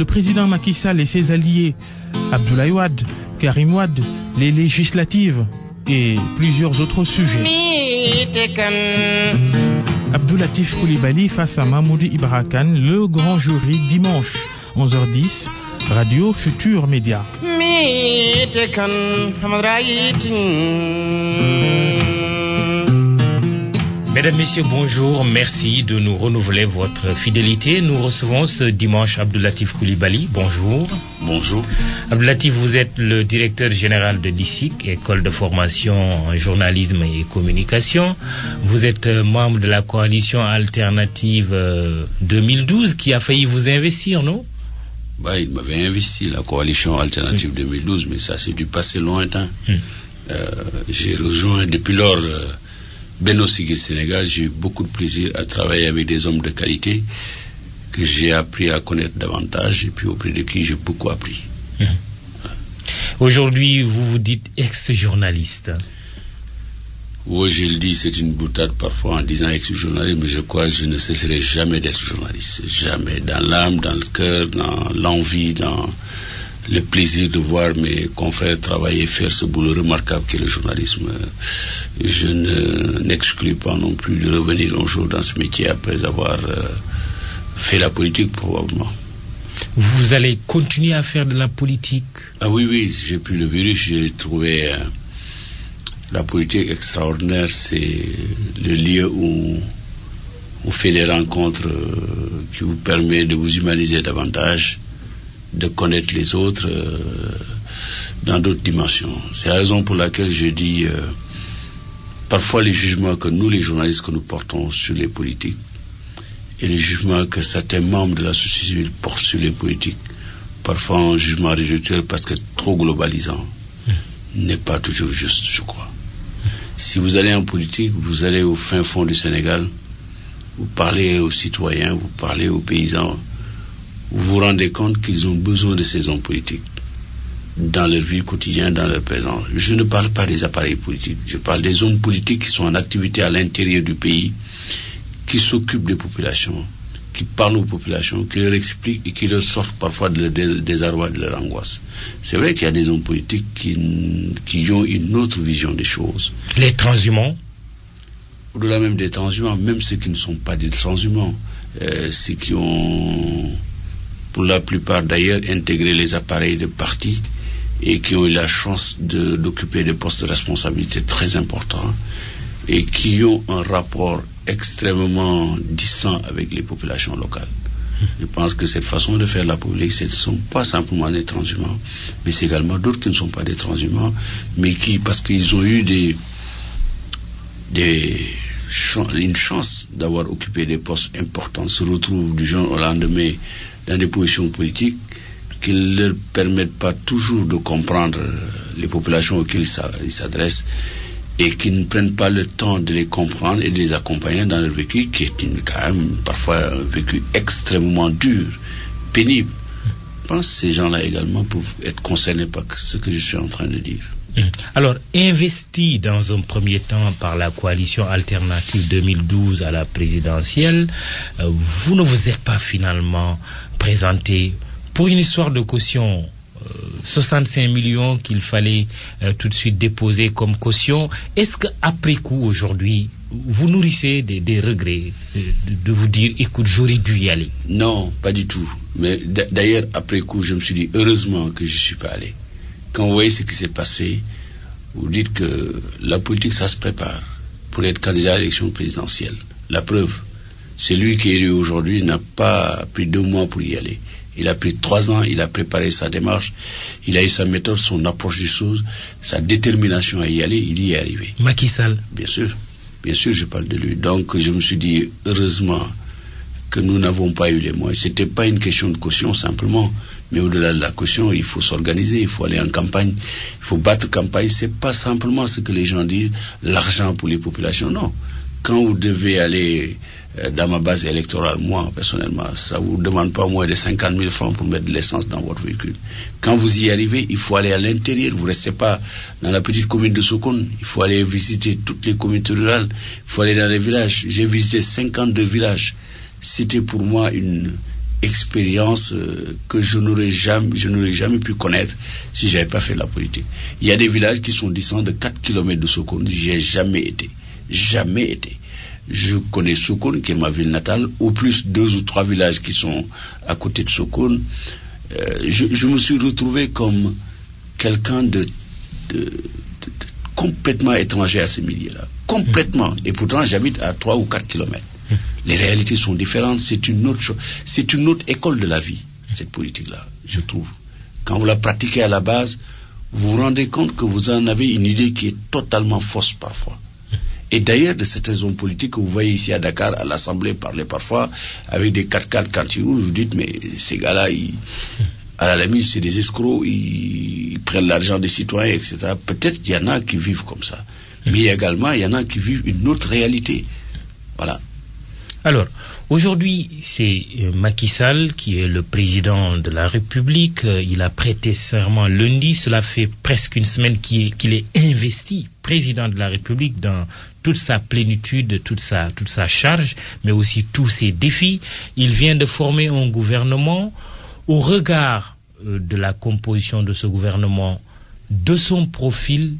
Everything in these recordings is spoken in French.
le président Macky Sall et ses alliés, Abdoulaye Wade, Karim Wade, les législatives et plusieurs autres sujets. Abdoulatif Coulibaly face à Mahmoud Ibra Kane, le grand jury dimanche, 11h10, Radio Futur Média. Mesdames, Messieurs, bonjour. Merci de nous renouveler votre fidélité. Nous recevons ce dimanche Abdoulatif Coulibaly. Bonjour. Bonjour. Abdoulatif, vous êtes le directeur général de l'ISIC, École de formation en journalisme et communication. Vous êtes membre de la coalition alternative 2012 qui a failli vous investir, non? Bah, il m'avait investi, la coalition alternative 2012, mais ça c'est du passé lointain. J'ai rejoint depuis lors Benno Siggil Sénégal. J'ai eu beaucoup de plaisir à travailler avec des hommes de qualité que j'ai appris à connaître davantage et puis auprès de qui j'ai beaucoup appris. Aujourd'hui, vous vous dites ex-journaliste. Oui, je le dis, c'est une boutade parfois en disant ex-journaliste, mais je crois que je ne cesserai jamais d'être journaliste. Jamais. Dans l'âme, dans le cœur, dans l'envie, dans le plaisir de voir mes confrères travailler, faire ce boulot remarquable qu'est le journalisme. Je n'exclus pas non plus de revenir un jour dans ce métier après avoir fait la politique probablement. Vous allez continuer à faire de la politique? Ah oui, j'ai pris le virus, j'ai trouvé la politique extraordinaire. C'est le lieu où on fait des rencontres qui vous permet de vous humaniser davantage, de connaître les autres dans d'autres dimensions. C'est la raison pour laquelle je dis parfois les jugements que nous, les journalistes, que nous portons sur les politiques et les jugements que certains membres de la société civile portent sur les politiques, parfois un jugement réducteur parce que trop globalisant, n'est pas toujours juste, je crois. Si vous allez en politique, vous allez au fin fond du Sénégal, vous parlez aux citoyens, vous parlez aux paysans, vous vous rendez compte qu'ils ont besoin de ces hommes politiques dans leur vie quotidienne, dans leur présence. Je ne parle pas des appareils politiques, je parle des hommes politiques qui sont en activité à l'intérieur du pays, qui s'occupent des populations, qui parlent aux populations, qui leur expliquent et qui leur sortent parfois de leur désarroi, de leur angoisse. C'est vrai qu'il y a des hommes politiques qui ont une autre vision des choses. Les transhumants? Au-delà même des transhumants, même ceux qui ne sont pas des transhumants, ceux qui ont, pour la plupart d'ailleurs, intégré les appareils de parti et qui ont eu la chance d'occuper des postes de responsabilité très importants et qui ont un rapport extrêmement distant avec les populations locales. Je pense que cette façon de faire la politique, ce ne sont pas simplement des transhumants, mais c'est également d'autres qui ne sont pas des transhumants, mais qui, parce qu'ils ont eu une chance d'avoir occupé des postes importants, se retrouvent du jour au lendemain dans des positions politiques qui ne leur permettent pas toujours de comprendre les populations auxquelles ils s'adressent et qui ne prennent pas le temps de les comprendre et de les accompagner dans leur vécu, qui est quand même parfois un vécu extrêmement dur, pénible. Je pense que ces gens-là également peuvent être concernés par ce que je suis en train de dire. Alors, investi dans un premier temps par la coalition alternative 2012 à la présidentielle, vous ne vous êtes pas finalement présenté pour une histoire de caution. 65 millions qu'il fallait tout de suite déposer comme caution. Est-ce qu'après coup, aujourd'hui, vous nourrissez des regrets de vous dire, écoute, j'aurais dû y aller? Non, pas du tout. Mais d'ailleurs, après coup, je me suis dit, heureusement que je ne suis pas allé. Quand vous voyez ce qui s'est passé, vous dites que la politique, ça se prépare pour être candidat à l'élection présidentielle. La preuve, celui qui est élu aujourd'hui n'a pas pris 2 mois pour y aller. Il a pris 3 ans, il a préparé sa démarche, il a eu sa méthode, son approche des choses, sa détermination à y aller, il y est arrivé. Macky Sall? Bien sûr, je parle de lui. Donc je me suis dit, heureusement que nous n'avons pas eu les moyens. C'était pas une question de caution simplement, mais au-delà de la caution, il faut s'organiser, il faut aller en campagne, il faut battre campagne. C'est pas simplement ce que les gens disent, l'argent pour les populations, non. Quand vous devez aller dans ma base électorale, moi personnellement, ça ne vous demande pas moins de 50 000 francs pour mettre de l'essence dans votre véhicule. Quand vous y arrivez, il faut aller à l'intérieur, vous ne restez pas dans la petite commune de Sokone, il faut aller visiter toutes les communautés rurales, il faut aller dans les villages. J'ai visité 52 villages. C'était pour moi une expérience que je n'aurais jamais pu connaître si j'avais pas fait de la politique. Il y a des villages qui sont distants de 4 km de Sokone, j'y ai jamais été. Je connais Sokone, qui est ma ville natale, au plus 2 ou 3 villages qui sont à côté de Sokone. Je me suis retrouvé comme quelqu'un de complètement étranger à ce milieu-là. Complètement. Et pourtant, j'habite à 3 ou 4 kilomètres. Les réalités sont différentes. C'est une autre chose. C'est une autre école de la vie, cette politique-là, je trouve. Quand vous la pratiquez à la base, vous vous rendez compte que vous en avez une idée qui est totalement fausse parfois. Et d'ailleurs, de certains hommes politiques que vous voyez ici à Dakar, à l'Assemblée, parler parfois avec des 4x4 quand ils roulent, vous dites, mais ces gars-là, à la limite, c'est des escrocs, ils prennent l'argent des citoyens, etc. Peut-être qu'il y en a qui vivent comme ça. Mais également, il y en a qui vivent une autre réalité. Voilà. Alors, aujourd'hui, c'est Macky Sall qui est le président de la République. Il a prêté serment lundi. Cela fait presque une semaine qu'il est investi président de la République dans toute sa plénitude, toute sa charge, mais aussi tous ses défis. Il vient de former un gouvernement. Au regard de la composition de ce gouvernement, de son profil,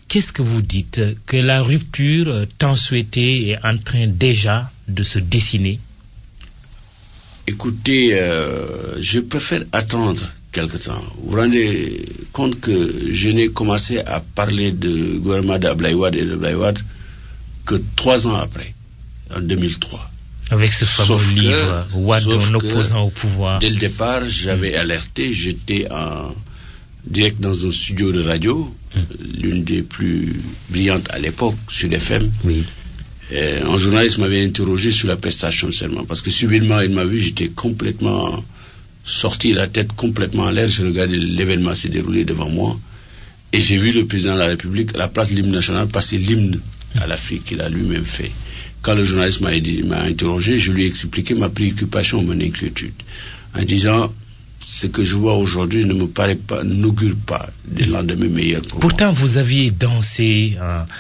qu'est-ce que vous dites? Que la rupture tant souhaitée est en train déjà de se dessiner? Écoutez, je préfère attendre quelque temps. Vous vous rendez compte que je n'ai commencé à parler de gouvernement d'Abdoulaye Wade et d'Abdoulaye Wade que 3 ans après, en 2003. Avec ce fameux livre, Wade, un opposant au pouvoir. Dès le départ, j'avais alerté, j'étais en direct dans un studio de radio, l'une des plus brillantes à l'époque, Sud FM. Oui. Un journaliste m'avait interrogé sur la prestation de serment, parce que subitement, il m'a vu, j'étais complètement sorti, la tête complètement en l'air, je regardais l'événement se dérouler devant moi, et j'ai vu le président de la République, à la place de l'hymne national, passer l'hymne à l'Afrique qu'il a lui-même fait. Quand le journaliste m'a interrogé, je lui ai expliqué ma préoccupation, mon inquiétude, en disant, ce que je vois aujourd'hui ne me paraît pas, n'augure pas des lendemains meilleurs pour Pourtant, moi. vous aviez dansé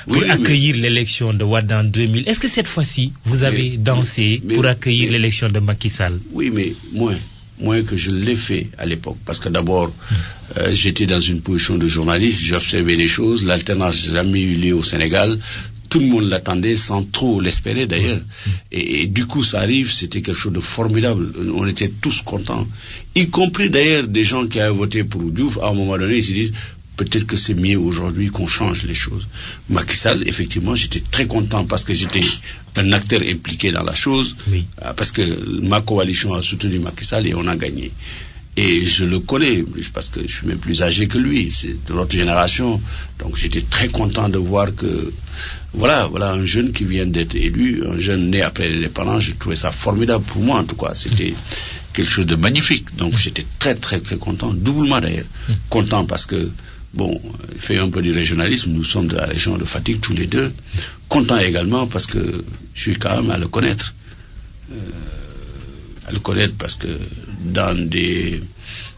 pour accueillir l'élection de Wade en 2000. Est-ce que cette fois-ci, vous avez dansé pour accueillir l'élection de Macky Sall? Oui, mais moins que je l'ai fait à l'époque. Parce que d'abord, j'étais dans une position de journaliste, j'observais les choses, l'alternance n'a jamais eu lieu au Sénégal. Tout le monde l'attendait sans trop l'espérer d'ailleurs. Et du coup, ça arrive, c'était quelque chose de formidable. On était tous contents. Y compris d'ailleurs des gens qui avaient voté pour Diouf. À un moment donné, ils se disent, peut-être que c'est mieux aujourd'hui qu'on change les choses. Macky Sall, effectivement, j'étais très content parce que j'étais un acteur impliqué dans la chose. Oui. Parce que ma coalition a soutenu Macky Sall et on a gagné. Et je le connais, parce que je suis même plus âgé que lui, c'est de notre génération. Donc j'étais très content de voir que, voilà un jeune qui vient d'être élu, un jeune né après l'indépendance, je trouvais ça formidable pour moi en tout cas. C'était quelque chose de magnifique. Donc j'étais très très très content, doublement d'ailleurs. Content parce que, bon, il fait un peu du régionalisme, nous sommes de la région de Fatick tous les deux. Content également parce que je suis quand même à le connaître. Parce que dans des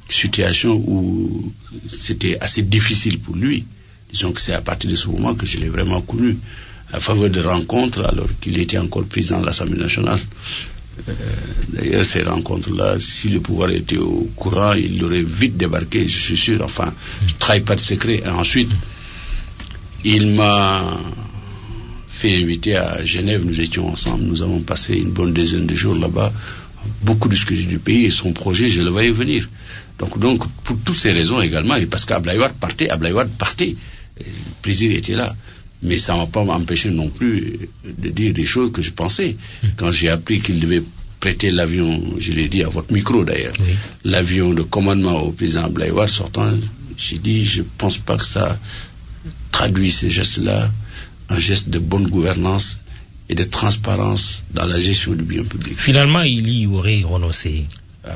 situations où c'était assez difficile pour lui, disons que c'est à partir de ce moment que je l'ai vraiment connu, à faveur de rencontres alors qu'il était encore président de l'Assemblée nationale. D'ailleurs, ces rencontres-là, si le pouvoir était au courant, il aurait vite débarqué, je suis sûr. Enfin, je ne trahis pas de secret. Et ensuite, il m'a fait inviter à Genève, nous étions ensemble, nous avons passé une bonne dizaine de jours là-bas, beaucoup discuté du pays et son projet, je le voyais venir. Donc pour toutes ces raisons également, et parce qu'Abdoulaye Wade partait, le plaisir était là. Mais ça ne m'a pas empêché non plus de dire des choses que je pensais. Quand j'ai appris qu'il devait prêter l'avion, je l'ai dit à votre micro d'ailleurs, l'avion de commandement au président Abdoulaye Wade sortant, j'ai dit, je ne pense pas que ça traduit ces gestes-là en geste de bonne gouvernance et de transparence dans la gestion du bien public. Finalement, il y aurait renoncé.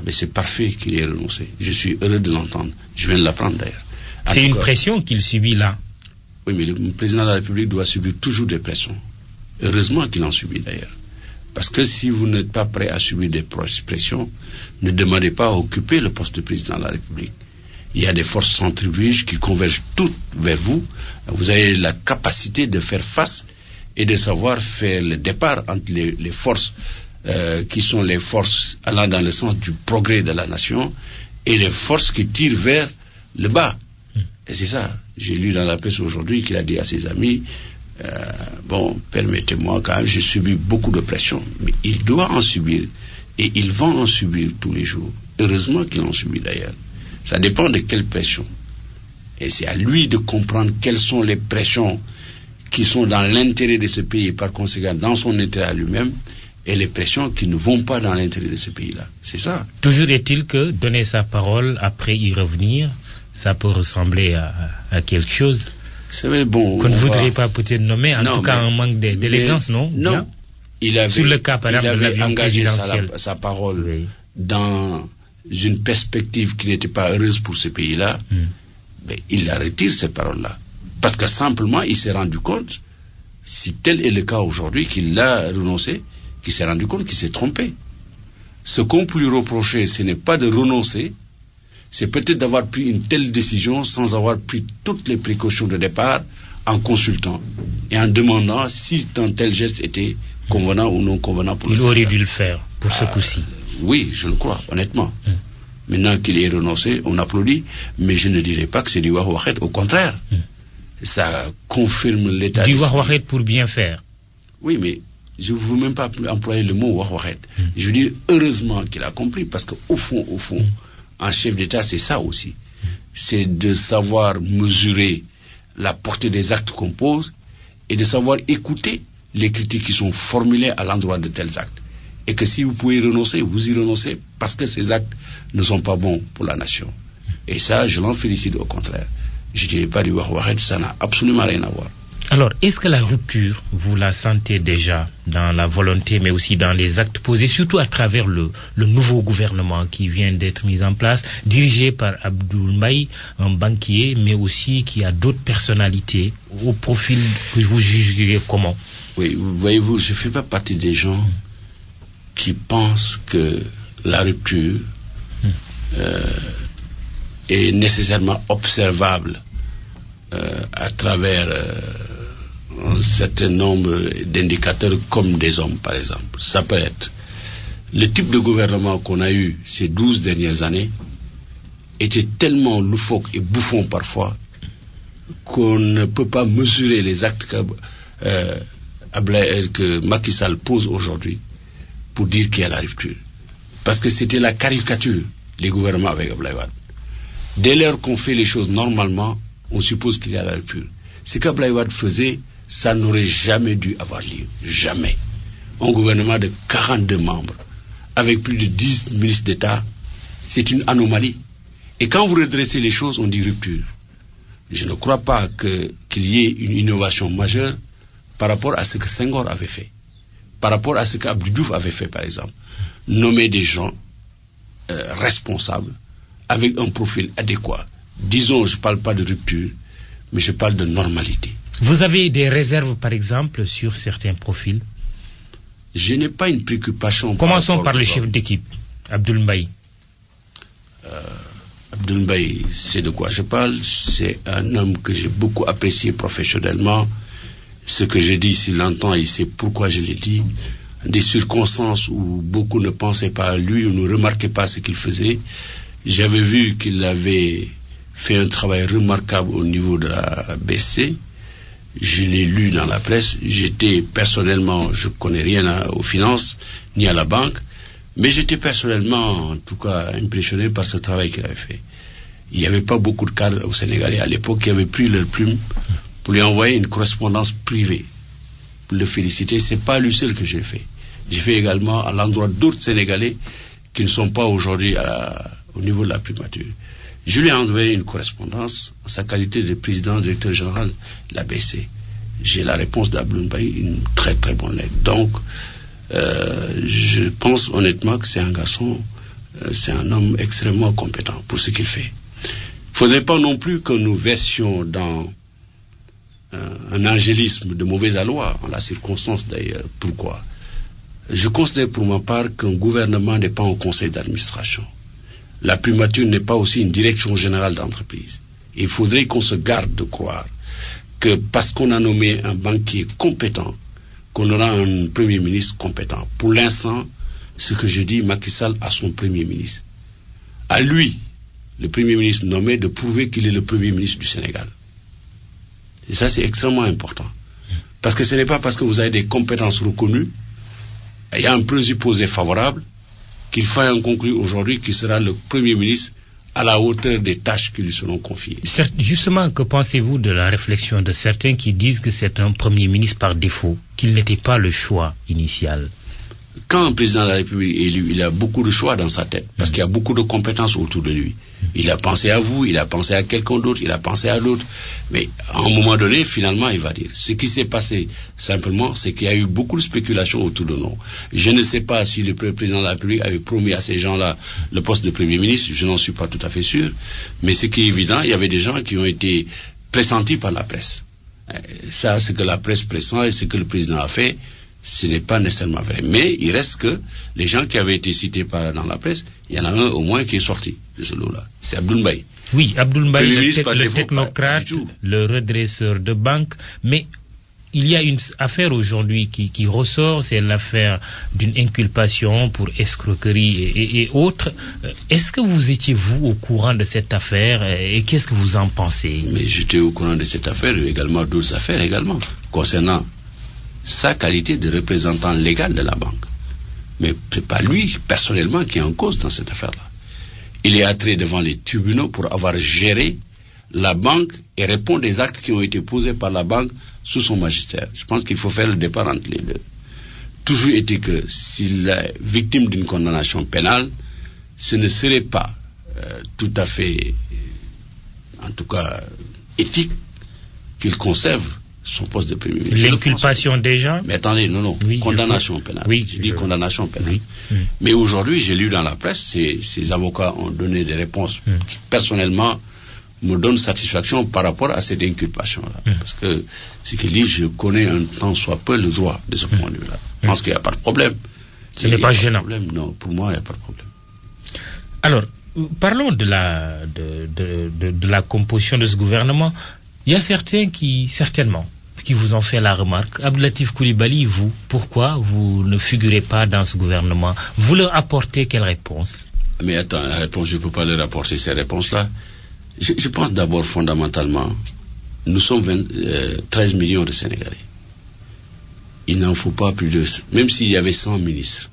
Mais c'est parfait qu'il ait renoncé. Je suis heureux de l'entendre. Je viens de l'apprendre d'ailleurs. C'est une pression qu'il subit là. Oui, mais le président de la République doit subir toujours des pressions. Heureusement qu'il en subit d'ailleurs. Parce que si vous n'êtes pas prêt à subir des pressions, ne demandez pas à occuper le poste de président de la République. Il y a des forces centrifuges qui convergent toutes vers vous. Vous avez la capacité de faire face et de savoir faire le départ entre les forces qui sont les forces allant dans le sens du progrès de la nation, et les forces qui tirent vers le bas. Et c'est ça. J'ai lu dans la presse aujourd'hui qu'il a dit à ses amis, bon, permettez-moi quand même, j'ai subi beaucoup de pression, mais il doit en subir, et ils vont en subir tous les jours. Heureusement qu'ils en subit d'ailleurs. Ça dépend de quelle pression. Et c'est à lui de comprendre quelles sont les pressions qui sont dans l'intérêt de ce pays, et par conséquent dans son intérêt à lui-même, et les pressions qui ne vont pas dans l'intérêt de ce pays-là. C'est ça. Toujours est-il que donner sa parole, après y revenir, ça peut ressembler à quelque chose. C'est vrai, bon. Qu'on ne voudrait pas peut-être nommer, en tout cas un manque d'élégance, non? Non. Il avait, sur le cas, par exemple, de l'avion engagé présidentiel. sa parole dans une perspective qui n'était pas heureuse pour ce pays-là. Mais il la retire, ces paroles-là. Parce que simplement, il s'est rendu compte, si tel est le cas aujourd'hui, qu'il a renoncé, qu'il s'est rendu compte qu'il s'est trompé. Ce qu'on peut lui reprocher, ce n'est pas de renoncer, c'est peut-être d'avoir pris une telle décision sans avoir pris toutes les précautions de départ, en consultant et en demandant si un tel geste était convenant ou non convenant pour le Sénégal. Il aurait dû le faire pour ce coup-ci. Oui, je le crois, honnêtement. Maintenant qu'il ait renoncé, on applaudit, mais je ne dirais pas que c'est du wahouahet, au contraire. Ça confirme l'état du wahouahet pour bien faire. Oui, mais je ne veux même pas employer le mot wahouahet. Je veux dire, heureusement qu'il a compris, parce qu'au fond, un chef d'État, c'est ça aussi. C'est de savoir mesurer la portée des actes qu'on pose et de savoir écouter les critiques qui sont formulées à l'endroit de tels actes. Et que si vous pouvez renoncer, vous y renoncez parce que ces actes ne sont pas bons pour la nation. Et ça, je l'en félicite au contraire. Je ne dirais pas du wahouahet, ça n'a absolument rien à voir. Alors, est-ce que la rupture, vous la sentez déjà dans la volonté, mais aussi dans les actes posés, surtout à travers le nouveau gouvernement qui vient d'être mis en place, dirigé par Abdoul Mbaye, un banquier, mais aussi qui a d'autres personnalités au profil que vous jugeriez comment? Oui, voyez-vous, je ne fais pas partie des gens qui pensent que la rupture est nécessairement observable à travers un certain nombre d'indicateurs comme des hommes, par exemple. Ça peut être le type de gouvernement qu'on a eu ces 12 dernières années était tellement loufoque et bouffon parfois qu'on ne peut pas mesurer les actes que Macky Sall pose aujourd'hui pour dire qu'il y a la rupture. Parce que c'était la caricature, les gouvernements avec Abdoulaye Wade. Dès lors qu'on fait les choses normalement, on suppose qu'il y a la rupture. Ce qu'Abdoulaye Wade faisait, ça n'aurait jamais dû avoir lieu. Jamais. Un gouvernement de 42 membres, avec plus de 10 ministres d'État, c'est une anomalie. Et quand vous redressez les choses, on dit rupture. Je ne crois pas qu'il y ait une innovation majeure par rapport à ce que Senghor avait fait. Par rapport à ce qu'Abdou Diouf avait fait, par exemple. Nommer des gens responsables, avec un profil adéquat. Disons, je ne parle pas de rupture, mais je parle de normalité. Vous avez des réserves, par exemple, sur certains profils? Je n'ai pas une préoccupation. Commençons par le chef d'équipe, Abdoul Mbaye. Abdoul Mbaye, c'est de quoi je parle. C'est un homme que j'ai beaucoup apprécié professionnellement. Ce que j'ai dit, s'il l'entend, il sait pourquoi je l'ai dit. Des circonstances où beaucoup ne pensaient pas à lui ou ne remarquaient pas ce qu'il faisait. J'avais vu qu'il avait fait un travail remarquable au niveau de la BC. Je l'ai lu dans la presse. J'étais personnellement, je ne connais rien aux finances ni à la banque, mais j'étais personnellement, en tout cas, impressionné par ce travail qu'il avait fait. Il n'y avait pas beaucoup de cadres au Sénégalais à l'époque qui avaient pris leur plume pour lui envoyer une correspondance privée, pour le féliciter. C'est pas lui seul que j'ai fait. J'ai fait également à l'endroit d'autres Sénégalais qui ne sont pas aujourd'hui au niveau de la primature. Je lui ai envoyé une correspondance en sa qualité de président directeur général de la BC. J'ai la réponse d'Abdoul Mbaye, une très très bonne lettre. Donc, je pense honnêtement que c'est un garçon, c'est un homme extrêmement compétent pour ce qu'il fait. Il ne faudrait pas non plus que nous versions dans un angélisme de mauvais aloi, en la circonstance d'ailleurs. Pourquoi? Je considère pour ma part qu'un gouvernement n'est pas un conseil d'administration. La primature n'est pas aussi une direction générale d'entreprise. Il faudrait qu'on se garde de croire que parce qu'on a nommé un banquier compétent, qu'on aura un Premier ministre compétent. Pour l'instant, ce que je dis, Macky Sall a son Premier ministre. À lui, le Premier ministre nommé, de prouver qu'il est le Premier ministre du Sénégal. Et ça, c'est extrêmement important. Parce que ce n'est pas parce que vous avez des compétences reconnues, il y a un présupposé favorable, qu'il faille en conclure aujourd'hui qu'il sera le Premier ministre à la hauteur des tâches qui lui seront confiées. Justement, que pensez-vous de la réflexion de certains qui disent que c'est un Premier ministre par défaut, qu'il n'était pas le choix initial? Quand un président de la République est élu, il a beaucoup de choix dans sa tête, parce qu'il y a beaucoup de compétences autour de lui. Il a pensé à vous, il a pensé à quelqu'un d'autre, il a pensé à l'autre, mais à un moment donné, finalement, il va dire. Ce qui s'est passé, simplement, c'est qu'il y a eu beaucoup de spéculations autour de nous. Je ne sais pas si le président de la République avait promis à ces gens-là le poste de Premier ministre, je n'en suis pas tout à fait sûr, mais ce qui est évident, il y avait des gens qui ont été pressentis par la presse. Ça, ce que la presse pressent et ce que le président a fait, ce n'est pas nécessairement vrai. Mais il reste que les gens qui avaient été cités dans la presse, il y en a un au moins qui est sorti de ce lot-là. C'est Abdoul Mbaye. Oui, Abdoul Mbaye, le technocrate, le redresseur de banque. Mais il y a une affaire aujourd'hui qui ressort, c'est l'affaire d'une inculpation pour escroquerie et autres. Est-ce que vous étiez, vous, au courant de cette affaire et qu'est-ce que vous en pensez? Mais j'étais au courant de cette affaire, également d'autres affaires également, concernant sa qualité de représentant légal de la banque. Mais ce n'est pas lui, personnellement, qui est en cause dans cette affaire-là. Il est entré devant les tribunaux pour avoir géré la banque et répondre des actes qui ont été posés par la banque sous son magistère. Je pense qu'il faut faire le départ entre les deux. Toujours est-il que s'il est victime d'une condamnation pénale, ce ne serait pas tout à fait, en tout cas, éthique qu'il conserve son poste de Premier ministre. L'inculpation déjà? Mais attendez, non, oui, condamnation pénale. Oui, je dis condamnation pénale. Oui. Mais aujourd'hui, j'ai lu dans la presse, ces avocats ont donné des réponses personnellement me donnent satisfaction par rapport à cette inculpation-là. Parce que ce qu'il dit, je connais un tant soit peu le droit de ce point de vue-là. Je pense qu'il n'y a pas de problème. Ce n'est pas gênant. Non, pour moi, il n'y a pas de problème. Alors, parlons de la composition de ce gouvernement. Il y a certains qui vous ont fait la remarque. Abdou Latif Coulibaly, vous, pourquoi vous ne figurez pas dans ce gouvernement? Vous leur apportez quelle réponse? Mais attends, la réponse, je ne peux pas leur apporter ces réponses-là. Je pense d'abord fondamentalement, nous sommes 13 millions de Sénégalais. Il n'en faut pas plus de... Même s'il y avait 100 ministres,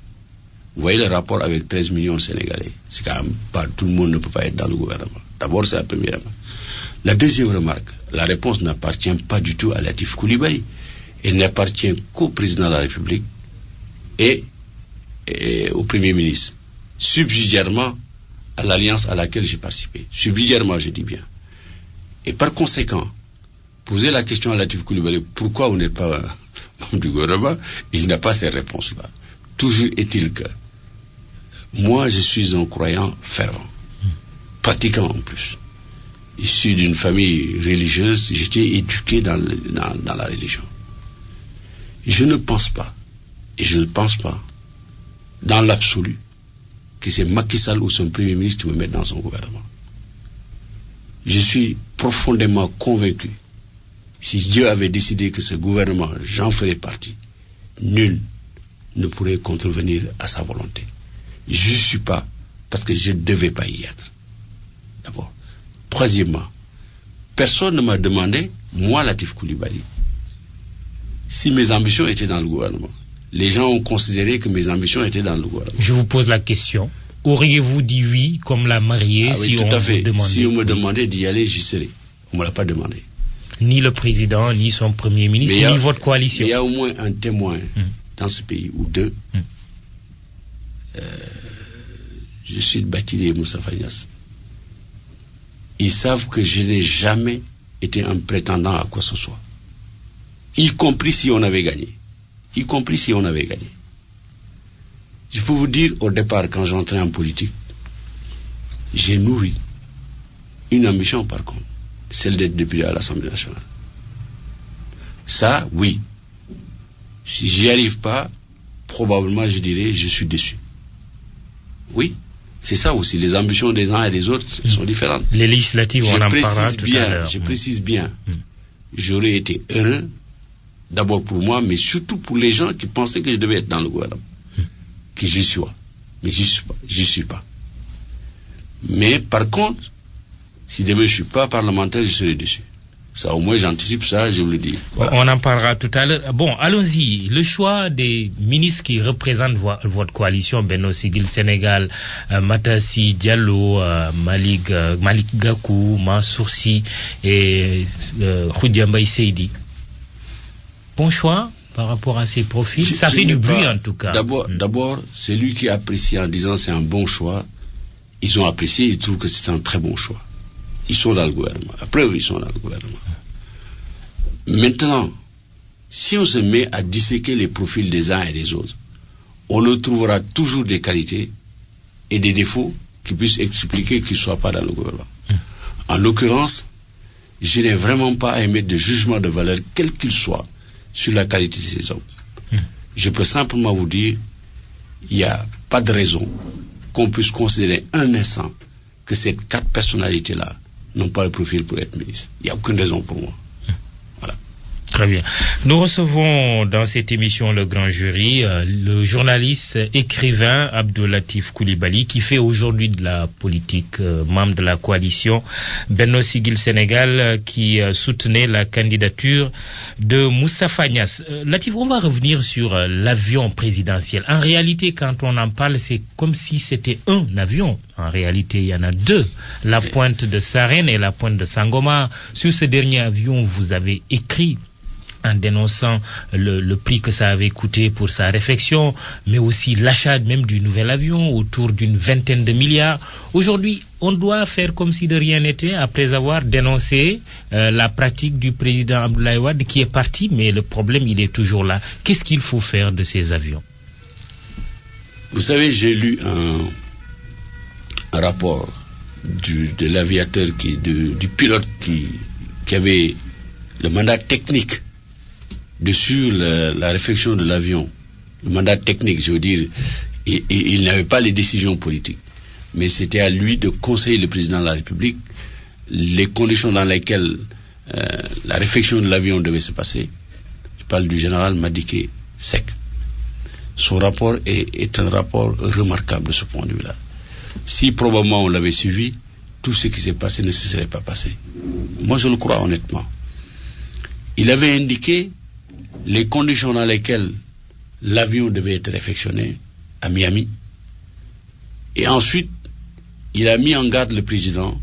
vous voyez le rapport avec 13 millions de Sénégalais, c'est quand même pas... Tout le monde ne peut pas être dans le gouvernement. D'abord, c'est la première remarque. La deuxième remarque, la réponse n'appartient pas du tout à Latif Coulibaly. Elle n'appartient qu'au président de la République et au Premier ministre. Subsidiairement à l'alliance à laquelle j'ai participé. Subsidiairement, je dis bien. Et par conséquent, poser la question à Latif Coulibaly, pourquoi vous n'êtes pas membre du gouvernement, il n'a pas ces réponses-là. Toujours est-il que moi, je suis un croyant fervent, pratiquant en plus. Issu d'une famille religieuse, j'étais éduqué dans la religion. Je ne pense pas, et je ne pense pas, dans l'absolu, que c'est Macky Sall ou son Premier ministre qui me met dans son gouvernement. Je suis profondément convaincu, si Dieu avait décidé que ce gouvernement, j'en ferais partie, nul ne pourrait contrevenir à sa volonté. Je ne suis pas, parce que je ne devais pas y être. D'abord. Troisièmement, personne ne m'a demandé, moi, Latif Coulibaly, si mes ambitions étaient dans le gouvernement. Les gens ont considéré que mes ambitions étaient dans le gouvernement. Je vous pose la question. Auriez-vous dit oui, comme la mariée, oui, si on vous demandait? Si on me demandait d'y aller, j'y serais. On ne me l'a pas demandé. Ni le président, ni son Premier ministre, ni votre coalition. Il y a au moins un témoin dans ce pays, ou deux. Je suis Batilé et Moussa Fagnas. Ils savent que je n'ai jamais été un prétendant à quoi que ce soit. Y compris si on avait gagné. Y compris si on avait gagné. Je peux vous dire, au départ, quand j'entrais en politique, j'ai nourri une ambition par contre, celle d'être député à l'Assemblée nationale. Ça, oui. Si j'y arrive pas, probablement je dirais, je suis déçu. Oui. C'est ça aussi, les ambitions des uns et des autres sont différentes. Les législatives, on en parlera tout à l'heure. Je précise bien, j'aurais été heureux D'abord pour moi, mais surtout pour les gens qui pensaient que je devais être dans le gouvernement. Que j'y sois. Mais j'y suis pas. Mais par contre, si demain je suis pas parlementaire, je serai dessus. Ça, au moins, j'anticipe ça, je vous le dis. Voilà. On en parlera tout à l'heure. Bon, allons-y. Le choix des ministres qui représentent votre coalition, Benno Siggil Sénégal, Matassi Diallo, Malick Gakou, Mansour Sy et Khoudia Mbaye Seydi. Bon choix par rapport à ces profils. Ça fait du bruit en tout cas. D'abord, c'est lui qui apprécie en disant c'est un bon choix. Ils ont apprécié, ils trouvent que c'est un très bon choix. Ils sont dans le gouvernement. À preuve, ils sont dans le gouvernement. Maintenant, si on se met à disséquer les profils des uns et des autres, on ne trouvera toujours des qualités et des défauts qui puissent expliquer qu'ils ne soient pas dans le gouvernement. En l'occurrence, je n'ai vraiment pas à émettre de jugement de valeur, quel qu'il soit, sur la qualité de ces hommes. Je peux simplement vous dire, il n'y a pas de raison qu'on puisse considérer un instant que ces 4 personnalités-là n'ont pas le profil pour être ministre. Il n'y a aucune raison pour moi. Voilà. Très bien. Nous recevons dans cette émission le grand jury, le journaliste écrivain Abdoulatif Coulibaly, qui fait aujourd'hui de la politique, membre de la coalition Benno Siggil Sénégal, qui soutenait la candidature de Moustapha Niasse. Latif, on va revenir sur l'avion présidentiel. En réalité, quand on en parle, c'est comme si c'était un avion. En réalité, il y en a 2. La pointe de Sarène et la pointe de Sangomar. Sur ce dernier avion, vous avez écrit en dénonçant le prix que ça avait coûté pour sa réfection, mais aussi l'achat même du nouvel avion autour d'une 20aine de milliards. Aujourd'hui, on doit faire comme si de rien n'était après avoir dénoncé la pratique du président Abdoulaye Wade qui est parti, mais le problème il est toujours là. Qu'est-ce qu'il faut faire de ces avions? Vous savez, j'ai lu un rapport de l'aviateur, du pilote qui avait le mandat technique sur la réfection de l'avion. Le mandat technique, je veux dire, il n'avait pas les décisions politiques. Mais c'était à lui de conseiller le président de la République les conditions dans lesquelles la réfection de l'avion devait se passer. Je parle du général Madické Seck. Son rapport est un rapport remarquable de ce point de vue-là. Si probablement on l'avait suivi, tout ce qui s'est passé ne se serait pas passé. Moi, je le crois honnêtement. Il avait indiqué les conditions dans lesquelles l'avion devait être réfectionné à Miami. Et ensuite, il a mis en garde le président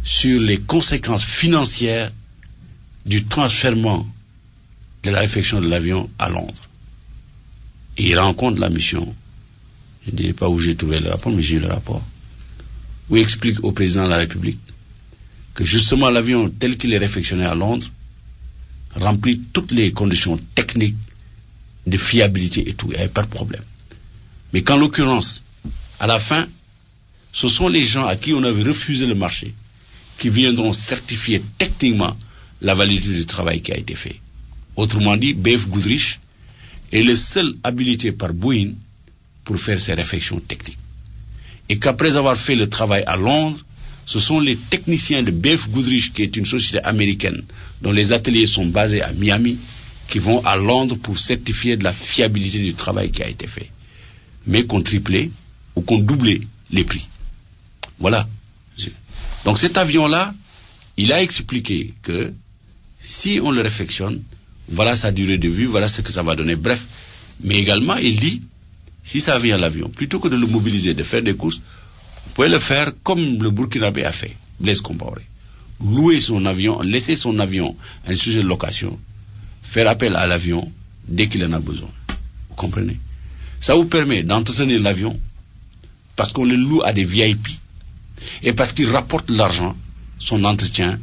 sur les conséquences financières du transfèrement de la réfection de l'avion à Londres. Et il rencontre la mission. Je ne dirai pas où j'ai trouvé le rapport, mais j'ai eu le rapport, où il explique au président de la République que justement l'avion tel qu'il est réfectionné à Londres remplit toutes les conditions techniques de fiabilité et tout, il n'y avait pas de problème. Mais qu'en l'occurrence, à la fin, ce sont les gens à qui on avait refusé le marché qui viendront certifier techniquement la validité du travail qui a été fait. Autrement dit, B.F. Goodrich est le seul habilité par Boeing pour faire ces réflexions techniques. Et qu'après avoir fait le travail à Londres, ce sont les techniciens de B.F. Goodrich, qui est une société américaine dont les ateliers sont basés à Miami, qui vont à Londres pour certifier de la fiabilité du travail qui a été fait. Mais qu'on triplait ou qu'on doublait les prix. Voilà. Donc cet avion-là, il a expliqué que si on le réfectionne, voilà sa durée de vie, voilà ce que ça va donner. Bref. Mais également, il dit, si ça vient à l'avion, plutôt que de le mobiliser, de faire des courses, vous pouvez le faire comme le Burkinabé a fait, Blaise Compaoré. Louer son avion, laisser son avion à un sujet de location, faire appel à l'avion dès qu'il en a besoin. Vous comprenez? Ça vous permet d'entretenir l'avion parce qu'on le loue à des VIP et parce qu'il rapporte l'argent, son entretien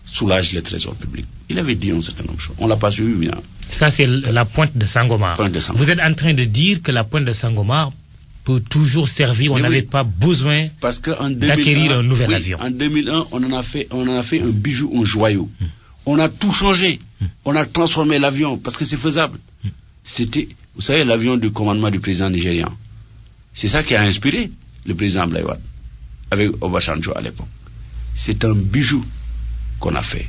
soulage le trésor public. Il avait dit un certain nombre de choses. On ne l'a pas suivi, bien. Ça, c'est la pointe de Sangomar. Vous êtes en train de dire que la pointe de Sangomar peut toujours servir, on n'avait pas besoin d'acquérir un nouvel avion. En 2001, on en a fait un bijou, un joyau. On a tout changé. On a transformé l'avion parce que c'est faisable. C'était, vous savez, l'avion du commandement du président nigérian. C'est ça qui a inspiré le président Abdoulaye Wade avec Obasanjo à l'époque. C'est un bijou qu'on a fait.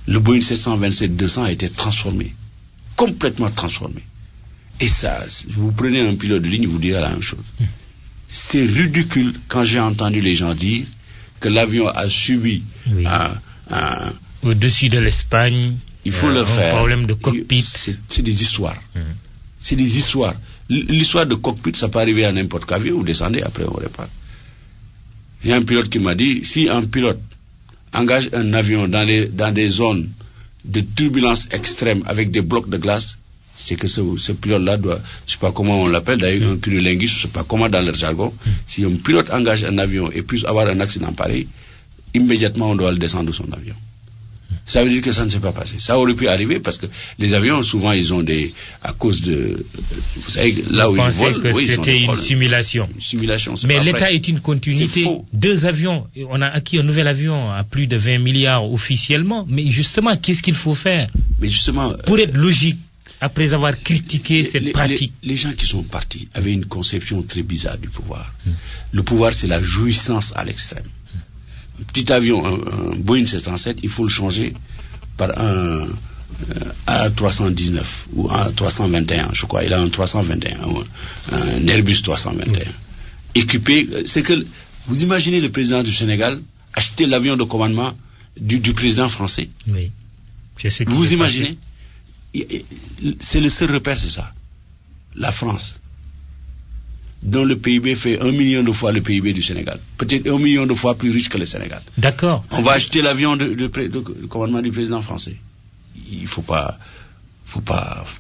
Le Boeing 727-200 a été transformé, complètement transformé. Et ça, vous prenez un pilote de ligne, vous direz la même chose. C'est ridicule quand j'ai entendu les gens dire que l'avion a subi au-dessus de l'Espagne, il faut le faire. Un problème de cockpit. C'est des histoires. C'est des histoires. L'histoire de cockpit, ça peut arriver à n'importe quel avion, vous descendez, après on répare. Il y a un pilote qui m'a dit, si un pilote engage un avion dans des zones de turbulence extrême avec des blocs de glace, c'est que ce pilote-là doit, je ne sais pas comment on l'appelle, d'ailleurs un cunnilinguiste, je ne sais pas comment dans leur jargon, si un pilote engage un avion et puisse avoir un accident pareil, immédiatement on doit le descendre de son avion. Ça veut dire que ça ne s'est pas passé. Ça aurait pu arriver parce que les avions, souvent, ils ont à cause de, vous savez, là où ils volent, que c'était une simulation. Une simulation. Mais l'État est une continuité. Deux avions. On a acquis un nouvel avion à plus de 20 milliards officiellement. Mais justement, qu'est-ce qu'il faut faire? Mais justement, pour être logique, après avoir critiqué cette pratique. Les gens qui sont partis avaient une conception très bizarre du pouvoir. Le pouvoir, c'est la jouissance à l'extrême. Un petit avion, un Boeing 707, il faut le changer par un A319 ou un 321, je crois. Il a un 321 ou un Airbus 321. Équipé, c'est que vous imaginez le président du Sénégal acheter l'avion de commandement du président français. Oui. Vous imaginez? C'est le seul repère, c'est ça. La France, dont le PIB fait 1 million de fois le PIB du Sénégal. Peut-être 1 million de fois plus riche que le Sénégal. D'accord. On va acheter l'avion de commandement du président français. Il ne faut pas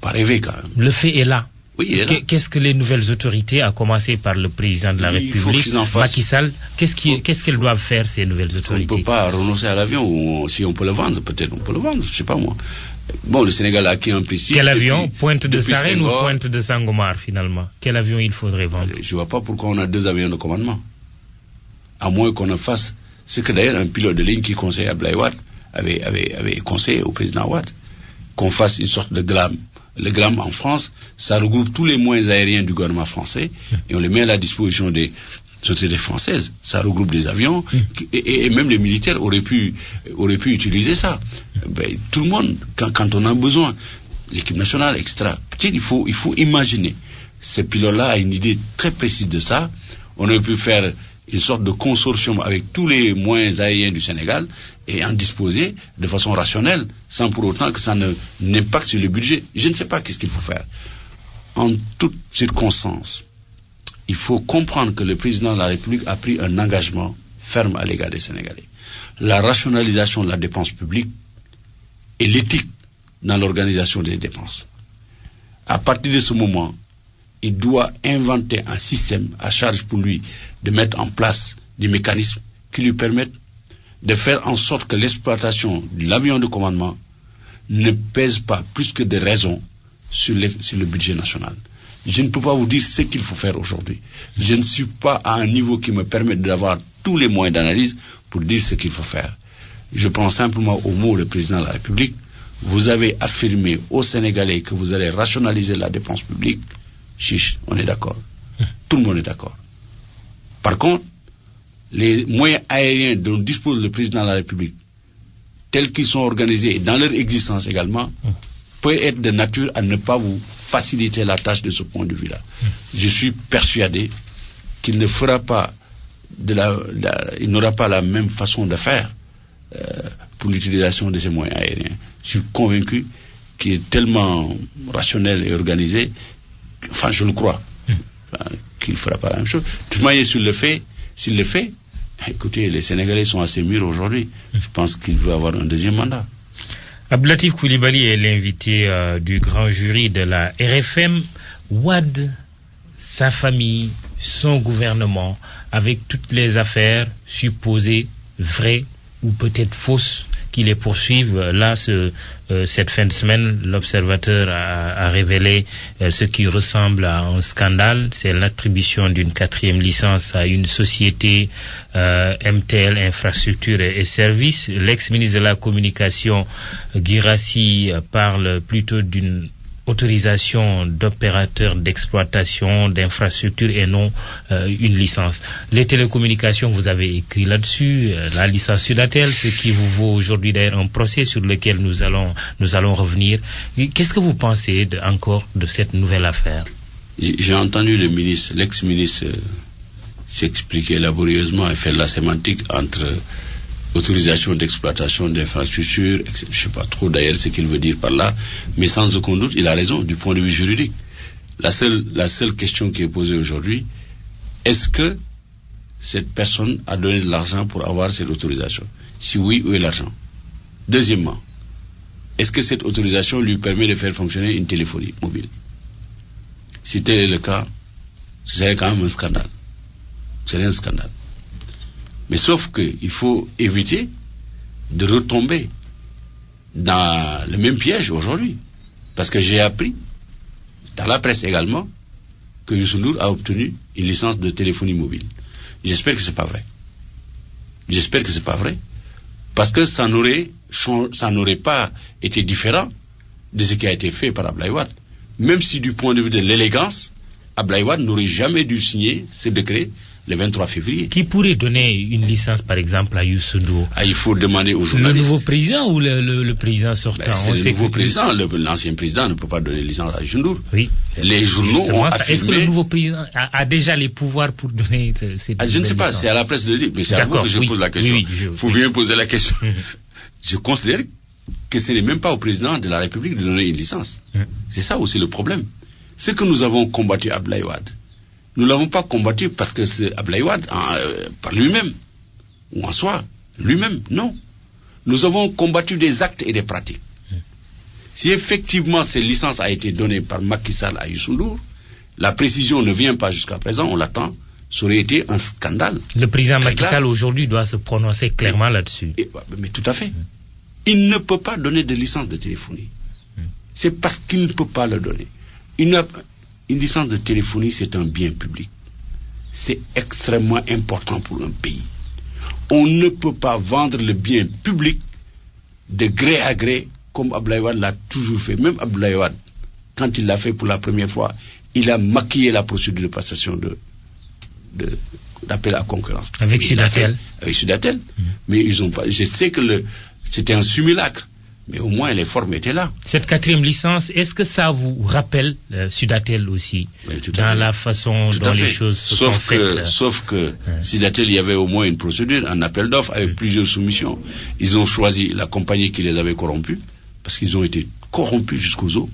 rêver quand même. Le fait est là. Oui, il est là. Qu'est-ce que les nouvelles autorités, à commencer par le président de la République, Macky Sall, qu'est-ce qu'elles doivent faire, ces nouvelles autorités? On ne peut pas renoncer à l'avion, ou si on peut le vendre, peut-être on peut le vendre, je ne sais pas moi. Bon, le Sénégal a acquis un prestige. Quel avion? Pointe de Sarène ou Pointe de Sangomar, finalement? Quel avion il faudrait vendre? Je ne vois pas pourquoi on a 2 avions de commandement. À moins qu'on en fasse ce que d'ailleurs un pilote de ligne qui conseille à Abdoulaye Wade avait conseillé au président Wade. Qu'on fasse une sorte de GLAM. Le GLAM en France, ça regroupe tous les moyens aériens du gouvernement français et on les met à la disposition des sociétés françaises. Ça regroupe des avions et même les militaires auraient pu utiliser ça. Ben, tout le monde, quand on a besoin, l'équipe nationale, etc. Peut-être il faut imaginer. Ce pilote-là a une idée très précise de ça. On aurait pu faire une sorte de consortium avec tous les moyens aériens du Sénégal et en disposer de façon rationnelle, sans pour autant que ça n'impacte sur le budget. Je ne sais pas qu'est-ce qu'il faut faire. En toutes circonstances, il faut comprendre que le président de la République a pris un engagement ferme à l'égard des Sénégalais. La rationalisation de la dépense publique et l'éthique dans l'organisation des dépenses. À partir de ce moment, il doit inventer un système à charge pour lui de mettre en place des mécanismes qui lui permettent de faire en sorte que l'exploitation de l'avion de commandement ne pèse pas plus que de raison sur le budget national. Je ne peux pas vous dire ce qu'il faut faire aujourd'hui. Je ne suis pas à un niveau qui me permette d'avoir tous les moyens d'analyse pour dire ce qu'il faut faire. Je prends simplement au mot le président de la République. Vous avez affirmé aux Sénégalais que vous allez rationaliser la dépense publique. Chiche, on est d'accord. Tout le monde est d'accord. Par contre, les moyens aériens dont dispose le président de la République, tels qu'ils sont organisés et dans leur existence également, peuvent être de nature à ne pas vous faciliter la tâche de ce point de vue-là. Je suis persuadé qu'il ne fera pas il n'aura pas la même façon de faire pour l'utilisation de ces moyens aériens. Je suis convaincu qu'il est tellement rationnel et organisé, enfin je le crois, qu'il ne fera pas la même chose. De toute manière, s'il le fait, écoutez, les Sénégalais sont assez mûrs aujourd'hui. Je pense qu'il veut avoir un deuxième mandat. Abdou Latif Coulibaly est l'invité du grand jury de la RFM. Wade, sa famille, son gouvernement, avec toutes les affaires supposées vraies ou peut-être fausses qui les poursuivent. Là, cette fin de semaine, l'Observateur a révélé ce qui ressemble à un scandale. C'est l'attribution d'une 4e licence à une société MTL Infrastructures et Services. L'ex-ministre de la Communication, Guirassy, parle plutôt d'une autorisation d'opérateur d'exploitation d'infrastructures et non une licence. Les télécommunications, vous avez écrit là-dessus, la licence Sudatel, ce qui vous vaut aujourd'hui d'ailleurs un procès sur lequel nous allons revenir. Qu'est-ce que vous pensez encore de cette nouvelle affaire? J'ai entendu le ministre, l'ex-ministre s'expliquer laborieusement et faire la sémantique entre autorisation d'exploitation d'infrastructures, je ne sais pas trop d'ailleurs ce qu'il veut dire par là, mais sans aucun doute, il a raison du point de vue juridique. La seule question qui est posée aujourd'hui, est-ce que cette personne a donné de l'argent pour avoir cette autorisation? Si oui, où est l'argent? Deuxièmement, est-ce que cette autorisation lui permet de faire fonctionner une téléphonie mobile? Si tel est le cas, ce serait quand même un scandale. C'est un scandale. Mais sauf qu'il faut éviter de retomber dans le même piège aujourd'hui. Parce que j'ai appris, dans la presse également, que Youssou Ndour a obtenu une licence de téléphonie mobile. J'espère que c'est pas vrai. J'espère que c'est pas vrai. Parce que ça n'aurait pas été différent de ce qui a été fait par Abdoulaye Wade. Même si du point de vue de l'élégance, Abdoulaye Wade n'aurait jamais dû signer ce décret le 23 février. Qui pourrait donner une licence, par exemple, à Youssou Ndour? Il faut demander aux journalistes. Le nouveau président ou le président sortant? C'est le nouveau président. L'ancien président ne peut pas donner licence à Youssou Ndour. Oui. Les journaux ont affirmé... Est-ce que le nouveau président a déjà les pouvoirs pour donner ces je ne sais pas, c'est à la presse de le dire, mais c'est à vous que je pose la question. Il faut bien poser la question. Je considère que ce n'est même pas au président de la République de donner une licence. C'est ça aussi le problème. Ce que nous avons combattu Abdoulaye Wade, nous ne l'avons pas combattu parce que c'est Abdoulaye Wade par lui-même, ou en soi, lui-même, non. Nous avons combattu des actes et des pratiques. Si effectivement cette licence a été donnée par Macky Sall à Youssou Ndour, la précision ne vient pas jusqu'à présent, on l'attend, ça aurait été un scandale. Le président Macky Sall aujourd'hui doit se prononcer clairement là-dessus. Mais tout à fait. Il ne peut pas donner de licence de téléphonie. C'est parce qu'il ne peut pas le donner. Une licence de téléphonie, c'est un bien public. C'est extrêmement important pour un pays. On ne peut pas vendre le bien public de gré à gré comme Abdoulaye Wade l'a toujours fait. Même Abdoulaye Wade, quand il l'a fait pour la première fois, il a maquillé la procédure de passation d'appel à concurrence. Avec Sudatel. Avec Sudatel. Mais ils ont pas. Je sais que c'était un simulacre. Mais au moins les formes étaient là. Cette quatrième licence, est-ce que ça vous rappelle Sudatel aussi, dans la façon dont les choses se sont faites? Sauf que Sudatel, il y avait au moins une procédure, un appel d'offres avec plusieurs soumissions. Ils ont choisi la compagnie qui les avait corrompus, parce qu'ils ont été corrompus jusqu'aux os.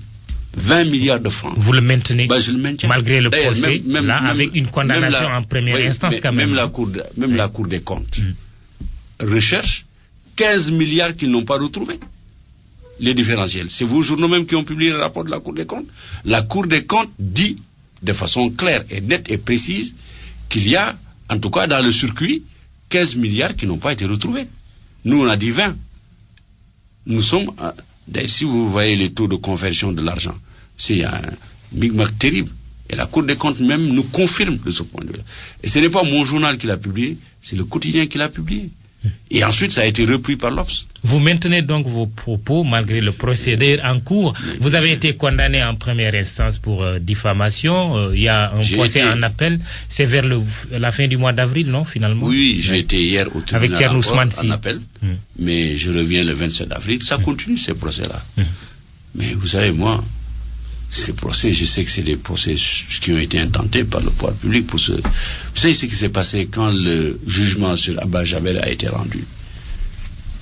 20 milliards de francs. Vous le maintenez? Je le maintiens. Malgré le procès, avec une condamnation en première instance quand même. Même la Cour des comptes recherche 15 milliards qu'ils n'ont pas retrouvés. Les différentiels. C'est vos journaux même qui ont publié le rapport de la Cour des comptes. La Cour des comptes dit de façon claire et nette et précise qu'il y a, en tout cas dans le circuit, 15 milliards qui n'ont pas été retrouvés. Nous, on a dit 20. Nous sommes... D'ailleurs, si vous voyez les taux de conversion de l'argent, c'est un micmac terrible. Et la Cour des comptes même nous confirme de ce point de vue. Et ce n'est pas mon journal qui l'a publié, c'est le quotidien qui l'a publié. Et ensuite, ça a été repris par l'Obs. Vous maintenez donc vos propos malgré le procédé en cours. Vous avez été condamné en première instance pour diffamation. Il y a un procès en appel. C'est vers la fin du mois d'avril, non, finalement? Oui, j'ai été hier au tribunal en appel. Mais je reviens le 27 avril. Ça continue, ces procès-là. Mais vous savez, moi, ces procès, je sais que c'est des procès qui ont été intentés par le pouvoir public pour Vous savez ce qui s'est passé quand le jugement sur Abba Jaber a été rendu?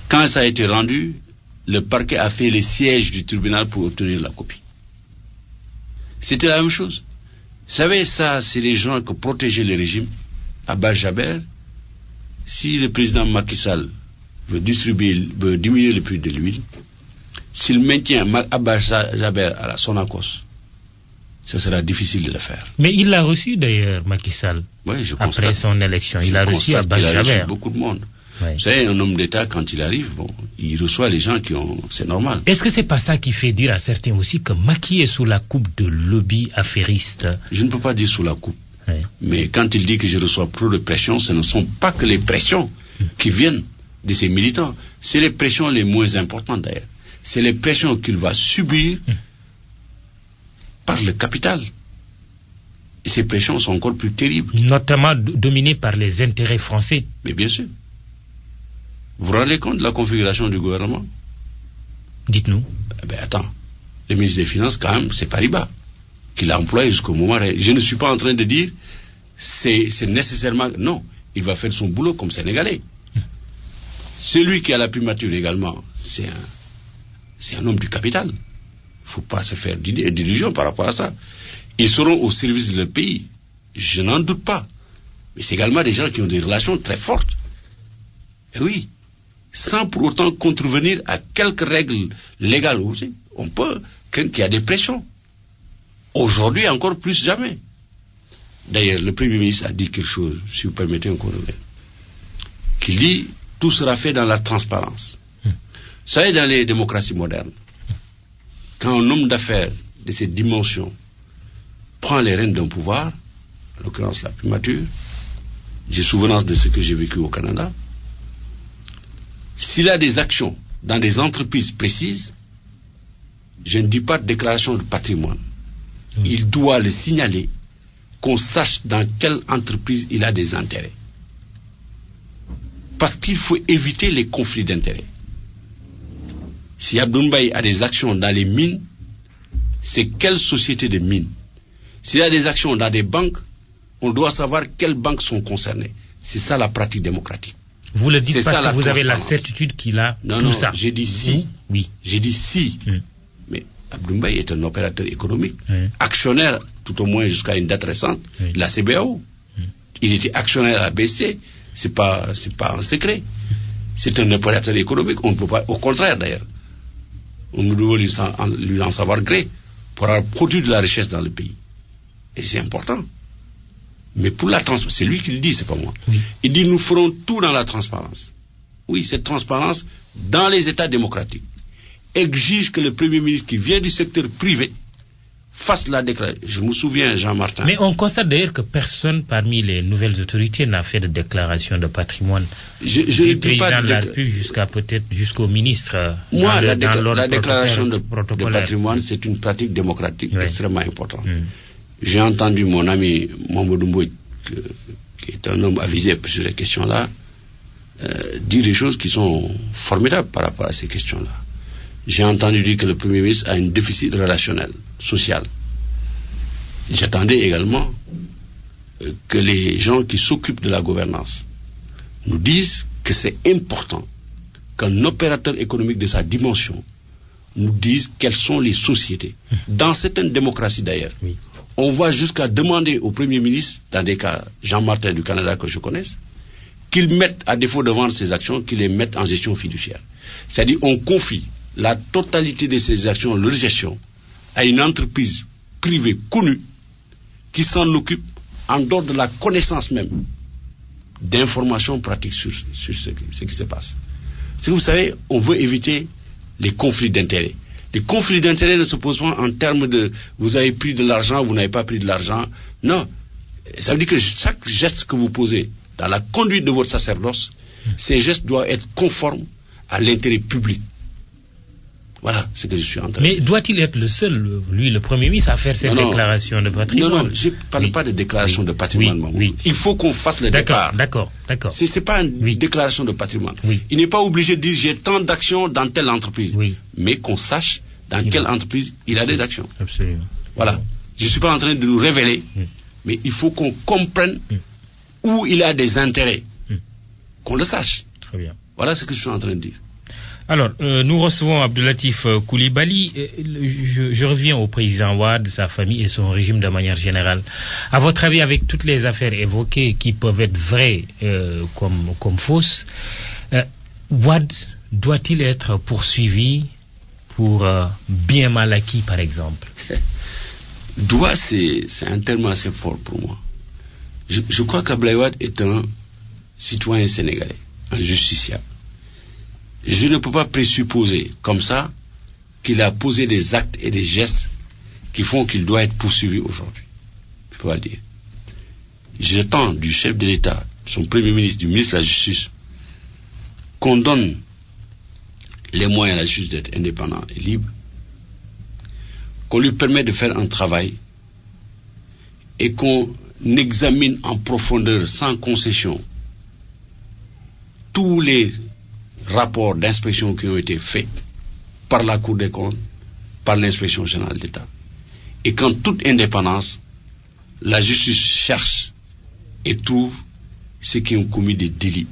Quand ça a été rendu, le parquet a fait les sièges du tribunal pour obtenir la copie. C'était la même chose. Vous savez, ça, c'est les gens qui protégeaient le régime. Abba Jaber, si le président Macky Sall veut diminuer le prix de l'huile, s'il maintient Abba Jaber à son Sonacos, ce sera difficile de le faire. Mais il l'a reçu d'ailleurs, Macky Sall, après son élection. Il a reçu Abba Jaber. Il a reçu beaucoup de monde. Vous savez, un homme d'État, quand il arrive, il reçoit les gens qui ont... C'est normal. Est-ce que c'est pas ça qui fait dire à certains aussi que Macky est sous la coupe de lobby affairiste? Je ne peux pas dire sous la coupe. Mais quand il dit que je reçois trop de pression, ce ne sont pas que les pressions qui viennent de ces militants. C'est les pressions les moins importantes d'ailleurs. C'est les pressions qu'il va subir par le capital. Et ces pressions sont encore plus terribles. Notamment dominées par les intérêts français. Mais bien sûr. Vous vous rendez compte de la configuration du gouvernement? Dites-nous. Attends, le ministre des Finances, quand même, c'est Paribas qui l'a employé jusqu'au moment. Je ne suis pas en train de dire c'est nécessairement. Non, il va faire son boulot comme Sénégalais. Celui qui a la primature également, c'est un homme du capital. Il ne faut pas se faire d'illusions par rapport à ça. Ils seront au service de leur pays, je n'en doute pas. Mais c'est également des gens qui ont des relations très fortes. Et oui, sans pour autant contrevenir à quelques règles légales aussi. On peut craindre qu'il y a des pressions. Aujourd'hui, encore plus jamais. D'ailleurs, le Premier ministre a dit quelque chose, si vous permettez encore une fois, qu'il dit tout sera fait dans la transparence. Vous savez, dans les démocraties modernes, quand un homme d'affaires de cette dimension prend les rênes d'un pouvoir, en l'occurrence la primature, j'ai souvenance de ce que j'ai vécu au Canada, s'il a des actions dans des entreprises précises, je ne dis pas de déclaration de patrimoine, il doit le signaler, qu'on sache dans quelle entreprise il a des intérêts. Parce qu'il faut éviter les conflits d'intérêts. Si Abdoul Mbaye a des actions dans les mines, c'est quelle société de mines? S'il a des actions dans des banques, on doit savoir quelles banques sont concernées. C'est ça la pratique démocratique. Vous le dites parce que vous avez la certitude qu'il a tout ça. J'ai dit si. Oui. J'ai dit si. Mais Abdoul Mbaye est un opérateur économique, actionnaire, tout au moins jusqu'à une date récente, de la CBAO. Il était actionnaire à la BC, c'est pas un secret. C'est un opérateur économique, on ne peut pas, au contraire d'ailleurs, on doit lui en savoir gré pour avoir produit de la richesse dans le pays. Et c'est important. Mais pour la transparence, c'est lui qui le dit, c'est pas moi. Oui. Il dit nous ferons tout dans la transparence. Oui, cette transparence, dans les États démocratiques, exige que le Premier ministre qui vient du secteur privé fasse la déclaration. Je me souviens, Jean-Martin. Mais on constate d'ailleurs que personne parmi les nouvelles autorités n'a fait de déclaration de patrimoine. Je ne dis pas de la République jusqu'à peut-être jusqu'au ministre. Moi, la déclaration de patrimoine, c'est une pratique démocratique extrêmement importante. J'ai entendu mon ami Mamadou Mbouy, qui est un homme avisé sur ces questions-là, dire des choses qui sont formidables par rapport à ces questions-là. J'ai entendu dire que le Premier ministre a un déficit relationnel, social. J'attendais également que les gens qui s'occupent de la gouvernance nous disent que c'est important qu'un opérateur économique de sa dimension nous dise quelles sont les sociétés. Dans certaines démocraties d'ailleurs, on va jusqu'à demander au Premier ministre, dans des cas Jean-Martin du Canada que je connaisse, qu'il mette, à défaut de vendre ses actions, qu'il les mette en gestion fiduciaire. C'est-à-dire on confie la totalité de ces actions, leur gestion, à une entreprise privée connue qui s'en occupe en dehors de la connaissance même d'informations pratiques sur ce qui se passe. Parce que vous savez, on veut éviter les conflits d'intérêts. Les conflits d'intérêts ne se posent pas en termes de vous avez pris de l'argent, vous n'avez pas pris de l'argent. Non. Ça veut dire que chaque geste que vous posez dans la conduite de votre sacerdoce, ces gestes doivent être conformes à l'intérêt public. Voilà ce que je suis en train de dire. Mais doit-il être le seul, lui, le Premier ministre, à faire cette déclaration de patrimoine? Non, je ne parle pas de déclaration de patrimoine. Il faut qu'on fasse le départ. D'accord. Ce n'est pas une déclaration de patrimoine. Il n'est pas obligé de dire j'ai tant d'actions dans telle entreprise. Mais qu'on sache dans quelle entreprise il a des actions. Absolument. Voilà. Je ne suis pas en train de nous révéler, mais il faut qu'on comprenne où il a des intérêts. Qu'on le sache. Très bien. Voilà ce que je suis en train de dire. Alors, nous recevons Abdoulatif Coulibaly. Je reviens au président Wade, sa famille et son régime de manière générale. À votre avis, avec toutes les affaires évoquées qui peuvent être vraies comme fausses, Wade doit-il être poursuivi pour bien mal acquis, par exemple? Doit, c'est un terme assez fort pour moi. Je crois qu'Abdoulaye Wade est un citoyen sénégalais, un justiciable. Je ne peux pas présupposer comme ça qu'il a posé des actes et des gestes qui font qu'il doit être poursuivi aujourd'hui. Je peux pas le dire. J'attends du chef de l'État, son Premier ministre, du ministre de la Justice, qu'on donne les moyens à la justice d'être indépendant et libre, qu'on lui permette de faire un travail et qu'on examine en profondeur, sans concession, tous les rapports d'inspection qui ont été faits par la Cour des comptes, par l'inspection générale d'État. Et qu'en toute indépendance, la justice cherche et trouve ceux qui ont commis des délits,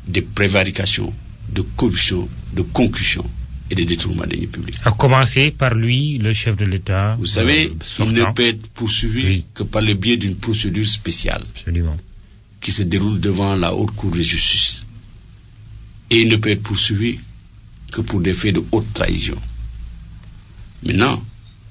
de prévarication, de corruption, de concussion et de détournement des deniers publics. À commencer par lui, le chef de l'État. Vous savez, il ne peut être poursuivi que par le biais d'une procédure spéciale. Absolument. Qui se déroule devant la Haute Cour de justice. Et il ne peut être poursuivi que pour des faits de haute trahison. Maintenant,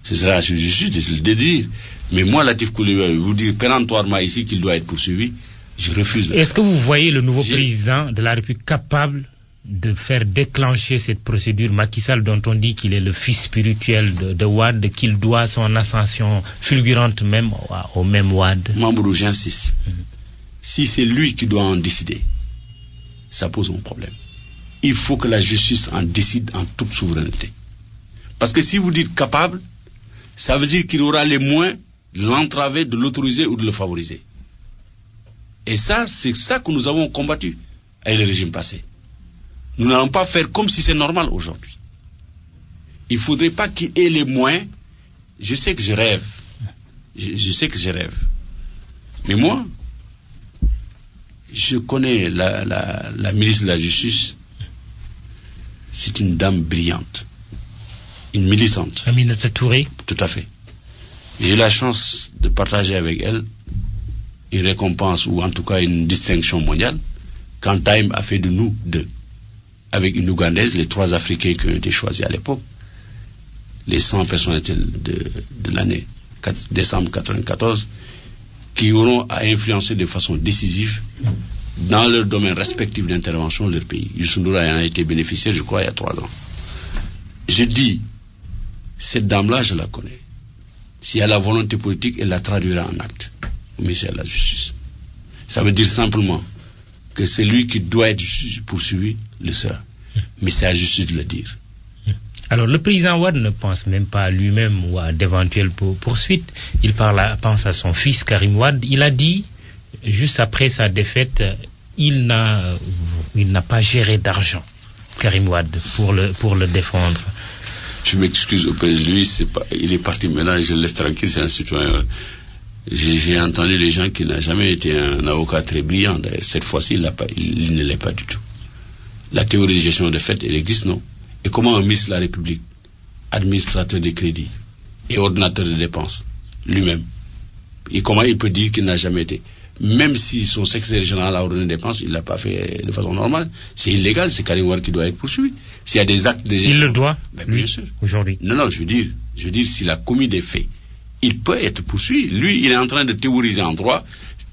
ce sera à la justice de le dire. Mais moi, Latif Coulibaly, vous dire péremptoirement ici qu'il doit être poursuivi, je refuse. Est-ce que vous voyez le nouveau président de la République capable de faire déclencher cette procédure? Macky Sall, dont on dit qu'il est le fils spirituel de Wade, qu'il doit son ascension fulgurante même au même Wade. Mamoudou, j'insiste. Si c'est lui qui doit en décider, ça pose un problème. Il faut que la justice en décide en toute souveraineté. Parce que si vous dites capable, ça veut dire qu'il aura les moyens de l'entraver, de l'autoriser ou de le favoriser. Et ça, c'est ça que nous avons combattu avec le régime passé. Nous n'allons pas faire comme si c'est normal aujourd'hui. Il ne faudrait pas qu'il ait les moyens. Je sais que je rêve. Je sais que je rêve. Mais moi, je connais la ministre de la Justice. C'est une dame brillante. Une militante. Aminata Touré. Tout à fait. J'ai eu la chance de partager avec elle une récompense, ou en tout cas une distinction mondiale, quand Time a fait de nous deux. Avec une Ougandaise, les 3 Africains qui ont été choisis à l'époque, les 100 personnalités de l'année décembre 1994, qui auront à influencer de façon décisive dans leur domaine respectif d'intervention leur pays. Youssou Ndour en a été bénéficiaire, je crois, il y a 3 ans. Je dis, cette dame-là, je la connais. Si elle a la volonté politique, elle la traduira en acte au ministère de la Justice. Ça veut dire simplement que c'est lui qui doit être poursuivi, le sera. Mais c'est à la justice de le dire. Alors le président Wade ne pense même pas à lui-même ou à d'éventuelles poursuites. Il pense à son fils Karim Wade. Il a dit, juste après sa défaite, il n'a pas géré d'argent, Karim Wade, pour le défendre. Je m'excuse auprès de lui, il est parti maintenant, je le laisse tranquille, c'est un citoyen. J'ai entendu les gens qui n'ont jamais été un avocat très brillant. D'ailleurs, cette fois-ci, il ne l'est pas du tout. La théorie de gestion de fait, elle existe, non? Et comment un ministre de la République, administrateur des crédits et ordonnateur de dépenses, lui-même, et comment il peut dire qu'il n'a jamais été? Même si son secrétaire général a ordonné des dépenses, il ne l'a pas fait de façon normale. C'est illégal, c'est Karim Wade qui doit être poursuivi. S'il y a des actes de gestion... Il le doit, bien sûr. Aujourd'hui. Non, je veux dire, s'il a commis des faits, il peut être poursuivi. Lui, il est en train de théoriser en droit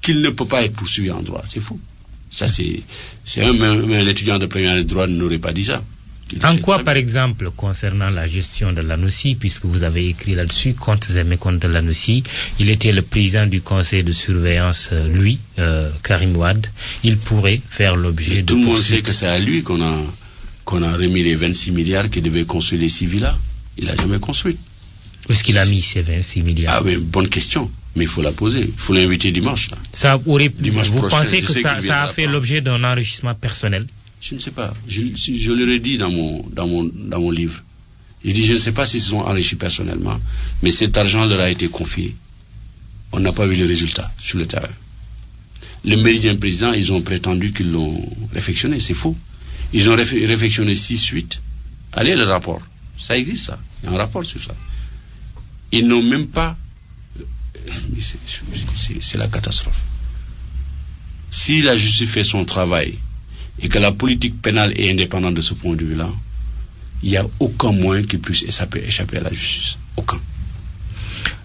qu'il ne peut pas être poursuivi en droit. C'est faux. Ça, c'est un étudiant de première année de droit n'aurait pas dit ça. En quoi, par exemple, concernant la gestion de l'ANOCI, puisque vous avez écrit là-dessus, comptes et mécomptes de l'ANOCI, il était le président du conseil de surveillance, lui, Karim Wade, il pourrait faire l'objet de... Tout le monde sait que c'est à lui qu'on a remis les 26 milliards qui devaient construire les 6 villas. Il n'a jamais construit. Où est-ce qu'il a mis ces 26 milliards? Ah oui, bonne question. Mais il faut la poser. Il faut l'inviter dimanche. Là. Dimanche vous prochain, pensez que ça a fait l'objet d'un enrichissement personnel? Je ne sais pas. Je l'aurais dit dans mon livre. Je dis, je ne sais pas s'ils se sont enrichis personnellement, mais cet argent leur a été confié. On n'a pas vu le résultat sur le terrain. Le méridien président, ils ont prétendu qu'ils l'ont réfectionné. C'est faux. Ils ont réfectionné 6-8. Allez, le rapport. Ça existe, ça. Il y a un rapport sur ça. Ils n'ont même pas... C'est la catastrophe. Si la justice fait son travail et que la politique pénale est indépendante de ce point de vue-là, il n'y a aucun moyen qu'il puisse échapper à la justice. Aucun.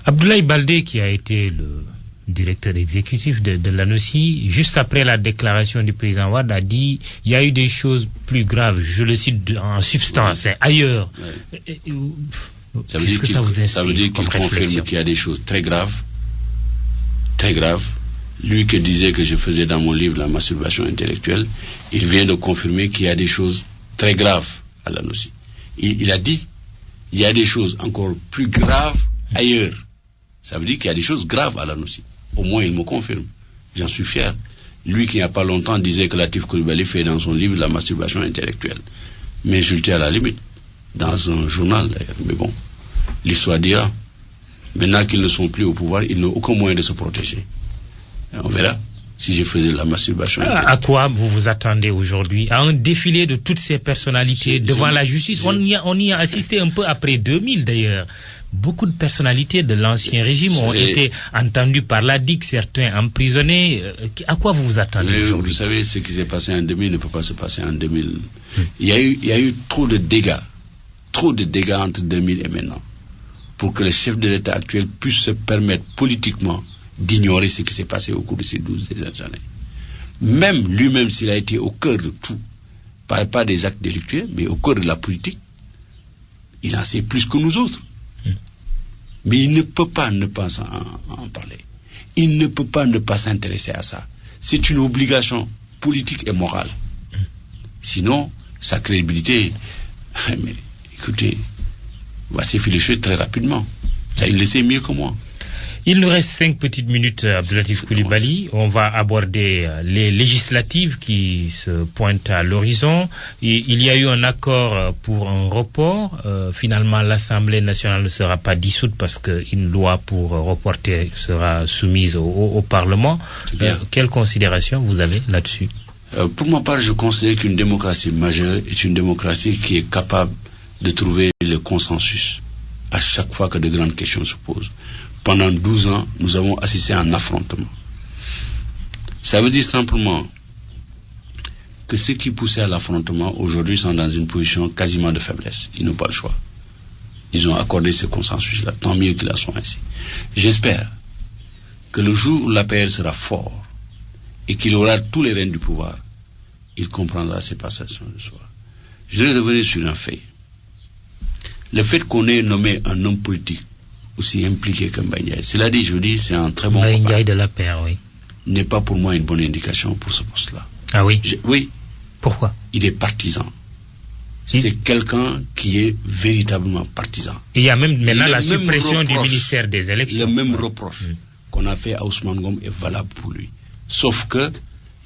Abdoulaye Baldé, qui a été le directeur exécutif de l'ANOCI, juste après la déclaration du président Wade, a dit il y a eu des choses plus graves, je le cite en substance, ailleurs. Ouais. Ça veut dire qu'il confirme qu'il y a des choses très graves. Très graves. Lui qui disait que je faisais dans mon livre la masturbation intellectuelle, il vient de confirmer qu'il y a des choses très graves à l'ANOCI. Il a dit il y a des choses encore plus graves ailleurs. Ça veut dire qu'il y a des choses graves à l'ANOCI. Au moins, il me confirme. J'en suis fier. Lui qui, il n'y a pas longtemps, disait que Latif Coulibaly fait dans son livre la masturbation intellectuelle. Mais insulté à la limite. Dans un journal, d'ailleurs. Mais bon, l'histoire dira. Maintenant qu'ils ne sont plus au pouvoir, ils n'ont aucun moyen de se protéger. On verra si je faisais la masturbation intellectuelle. À quoi vous vous attendez aujourd'hui? À un défilé de toutes ces personnalités devant la justice? On y a assisté un peu après 2000 d'ailleurs. Beaucoup de personnalités de l'ancien régime ont été entendues par la DIC, certains emprisonnés. À quoi vous vous attendez aujourd'hui? Vous savez, ce qui s'est passé en 2000 ne peut pas se passer en 2000. Il y a eu trop de dégâts entre 2000 et maintenant, pour que le chef de l'État actuel puisse se permettre politiquement d'ignorer ce qui s'est passé au cours de ces 12 dernières années. Même lui-même, s'il a été au cœur de tout, pas des actes délictueux, mais au cœur de la politique, il en sait plus que nous autres. Mais il ne peut pas ne pas en parler. Il ne peut pas ne pas s'intéresser à ça. C'est une obligation politique et morale. Sinon, sa crédibilité, mais écoutez, va s'effilocher très rapidement. Ça, il le sait mieux que moi. Il nous reste 5 petites minutes, Abdoulatif Coulibaly. On va aborder les législatives qui se pointent à l'horizon. Il y a eu un accord pour un report. Finalement, l'Assemblée nationale ne sera pas dissoute parce qu'une loi pour reporter sera soumise au Parlement. Quelle considération vous avez là-dessus? Pour ma part, je considère qu'une démocratie majeure est une démocratie qui est capable de trouver le consensus à chaque fois que de grandes questions se posent. Pendant 12 ans, nous avons assisté à un affrontement. Ça veut dire simplement que ceux qui poussaient à l'affrontement aujourd'hui sont dans une position quasiment de faiblesse. Ils n'ont pas le choix. Ils ont accordé ce consensus-là. Tant mieux qu'ils la sont ainsi. J'espère que le jour où l'APR sera fort et qu'il aura tous les rênes du pouvoir, il comprendra ces passations de soi. Je vais revenir sur un fait. Le fait qu'on ait nommé un homme politique aussi impliqué que Mbaye Ndiaye, cela dit, je dis, c'est un très bon Mbaye Ndiaye de l'APR, oui. N'est pas pour moi une bonne indication pour ce poste-là. Ah oui? Oui. Pourquoi? Il est partisan. C'est quelqu'un qui est véritablement partisan. Il y a même maintenant la suppression du ministère des élections. Le même reproche qu'on a fait à Ousmane Ngom est valable pour lui. Sauf que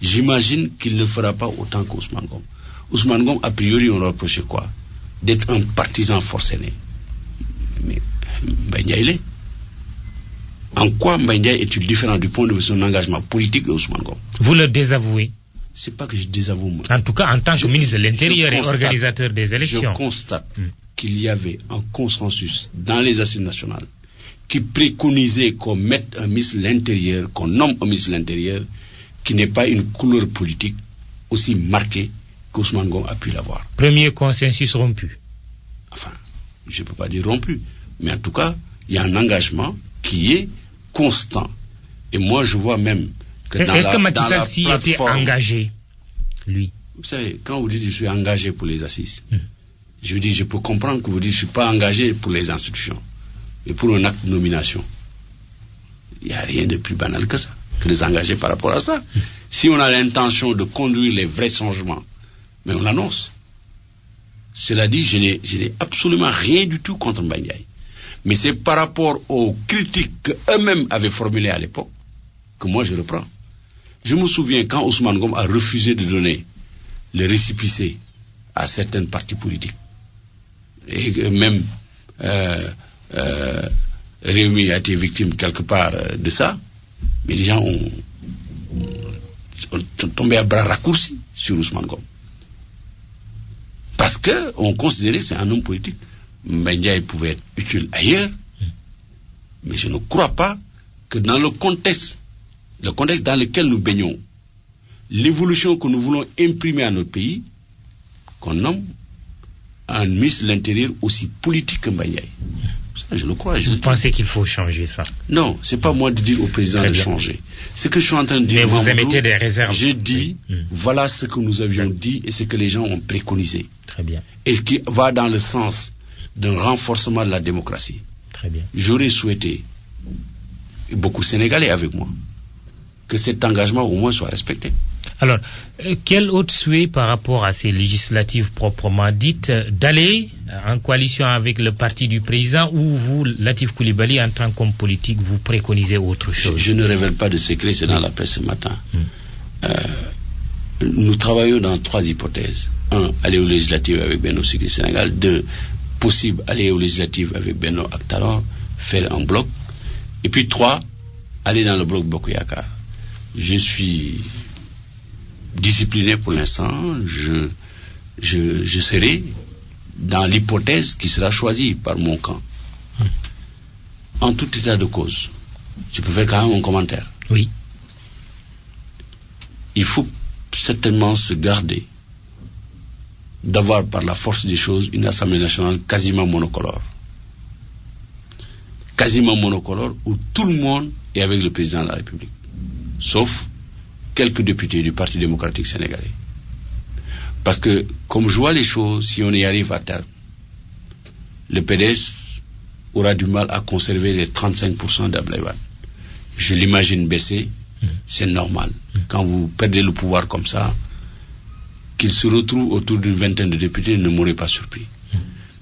j'imagine qu'il ne fera pas autant qu'Ousmane Ngom. Ousmane Ngom, a priori, on reprochait quoi? D'être un partisan forcené. Mais Mbaye Ndiaye l'est. En quoi Mbaye Ndiaye est-il différent du point de vue de son engagement politique de Ousmane Ngom? Vous le désavouez? C'est pas que je désavoue moi. En tout cas, en tant que ministre de l'Intérieur et organisateur des élections. Je constate qu'il y avait un consensus dans les assises nationales qui préconisait qu'on mette un ministre de l'Intérieur, qu'on nomme un ministre de l'Intérieur qui n'ait pas une couleur politique aussi marquée qu'Ousmane Ngom a pu l'avoir. Premier consensus rompu. Enfin, je ne peux pas dire rompu, mais en tout cas, il y a un engagement qui est constant. Et moi, je vois même que dans est-ce que Macky dans la Sall plateforme... était engagé, lui? Vous savez, quand vous dites je suis engagé pour les assises, je dis, je peux comprendre que vous dites je ne suis pas engagé pour les institutions, mais pour un acte de nomination. Il n'y a rien de plus banal que ça, que de s'engager par rapport à ça. Si on a l'intention de conduire les vrais changements, mais on l'annonce. Cela dit, je n'ai absolument rien du tout contre Mbaye Ndiaye. Mais c'est par rapport aux critiques qu'eux-mêmes avaient formulées à l'époque que moi je reprends. Je me souviens quand Ousmane Ngom a refusé de donner le récépissé à certaines partis politiques. Et même Réumi a été victime quelque part de ça. Mais les gens ont tombé à bras raccourcis sur Ousmane Ngom. Parce qu'on considérait que c'est un homme politique. Mbaye Ndiaye pouvait être utile ailleurs, mais je ne crois pas que dans le contexte dans lequel nous baignons, l'évolution que nous voulons imprimer à notre pays, qu'on nomme un ministre de l'Intérieur aussi politique que Mbaye Ndiaye. Ça, je le crois. Vous pensez qu'il faut changer ça? Non, c'est pas moi de dire au président de changer. Ce que je suis en train de dire, mais vous émettez des réserves. Je dis, voilà ce que nous avions dit et ce que les gens ont préconisé. Très bien. Et qui va dans le sens d'un renforcement de la démocratie. Très bien. J'aurais souhaité, et beaucoup de Sénégalais avec moi, que cet engagement au moins soit respecté. Alors, quel autre souhait par rapport à ces législatives proprement dites, d'aller en coalition avec le parti du président, ou vous, Latif Coulibaly, en tant qu'homme politique, vous préconisez autre chose? Je ne révèle pas de secret, c'est dans la presse ce matin. Nous travaillons dans 3 hypothèses. 1, aller aux législatives avec Benno Siggil Sénégal. 2, possible aller aux législatives avec Benno ak Talor, faire un bloc. Et puis 3, aller dans le bloc Bokk Yakaar. Je suis discipliné pour l'instant. Je serai dans l'hypothèse qui sera choisie par mon camp. En tout état de cause, je peux faire quand même un commentaire. Oui. Il faut certainement se garder d'avoir par la force des choses une Assemblée nationale quasiment monocolore. Quasiment monocolore, où tout le monde est avec le président de la République, sauf quelques députés du Parti démocratique sénégalais. Parce que, comme je vois les choses, si on y arrive à terme, le PDS aura du mal à conserver les 35% d'Abdoulaye Wade. Je l'imagine baisser, c'est normal. Quand vous perdez le pouvoir comme ça, qu'il se retrouve autour d'une vingtaine de députés ne m'aurait pas surpris.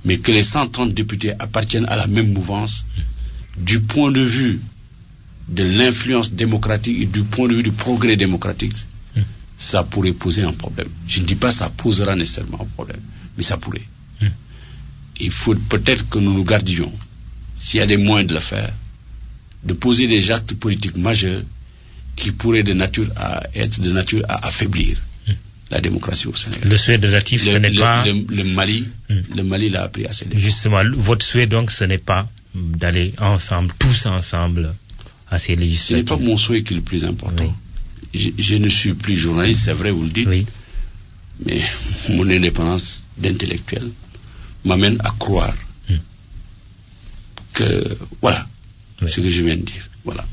Mais que les 130 députés appartiennent à la même mouvance, du point de vue de l'influence démocratique et du point de vue du progrès démocratique, ça pourrait poser un problème. Je ne dis pas que ça posera nécessairement un problème, mais ça pourrait. Il faut peut-être que nous nous gardions, s'il y a des moyens de le faire, de poser des actes politiques majeurs qui pourraient être de nature à affaiblir la démocratie au Sénégal. Le souhait de Latif, ce n'est pas... Le Mali l'a appris assez déjà. Justement, votre souhait donc, ce n'est pas d'aller ensemble, tous ensemble, à ces législatives. Ce n'est pas mon souhait qui est le plus important. Oui. Je ne suis plus journaliste, c'est vrai, vous le dites. Oui. Mais mon indépendance d'intellectuel m'amène à croire que... Voilà, ce que je viens de dire. Voilà.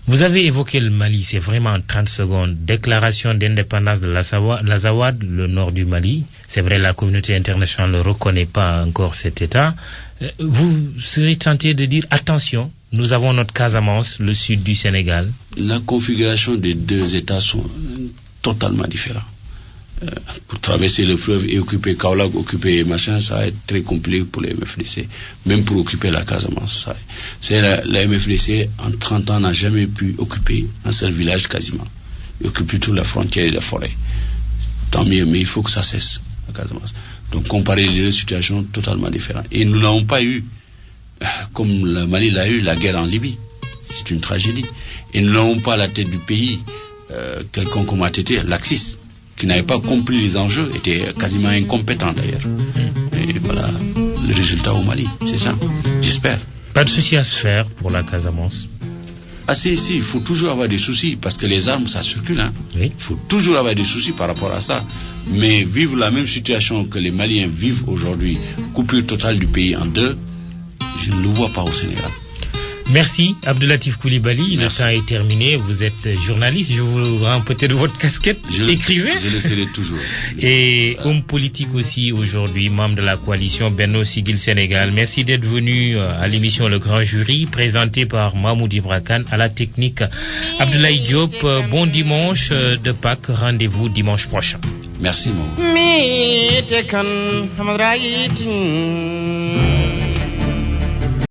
Vous avez évoqué le Mali, c'est vraiment en 30 secondes. Déclaration d'indépendance de l'Azawad, le nord du Mali. C'est vrai, la communauté internationale ne reconnaît pas encore cet État. Vous serez tenté de dire, attention, nous avons notre Casamance, le sud du Sénégal. La configuration des 2 États sont totalement différents. Pour traverser le fleuve et occuper Kaolack, occuper machin, ça va être très compliqué pour les MFDC. Même pour occuper la Casamance. La MFDC, en 30 ans, n'a jamais pu occuper un seul village quasiment. Il occupe plutôt la frontière et la forêt. Tant mieux, mais il faut que ça cesse, la Casamance. Donc comparer les 2 situations totalement différentes. Et nous n'avons pas eu, comme le Mali l'a eu, la guerre en Libye. C'est une tragédie. Et nous n'avons pas à la tête du pays quelqu'un comme ATT, l'Axis, qui n'avait pas compris les enjeux, était quasiment incompétent d'ailleurs. Et voilà le résultat au Mali, c'est ça, j'espère. Pas de souci à se faire pour la Casamance? Ah si, il faut toujours avoir des soucis, parce que les armes, ça circule. Il faut toujours avoir des soucis par rapport à ça. Mais vivre la même situation que les Maliens vivent aujourd'hui, coupure totale du pays en 2, je ne le vois pas au Sénégal. Merci Abdoulatif Coulibaly. Merci. Le temps est terminé. Vous êtes journaliste. Je vous rends peut-être votre casquette écrivain. Je le serai toujours. Et homme politique aussi aujourd'hui, membre de la coalition Benno Siggil Sénégal. Merci d'être venu à l'émission Le Grand Jury, présentée par Mahmoud Ibra Kane, à la technique Abdoulaye Diop. Bon dimanche de Pâques. Rendez-vous dimanche prochain. Merci Mahmoud.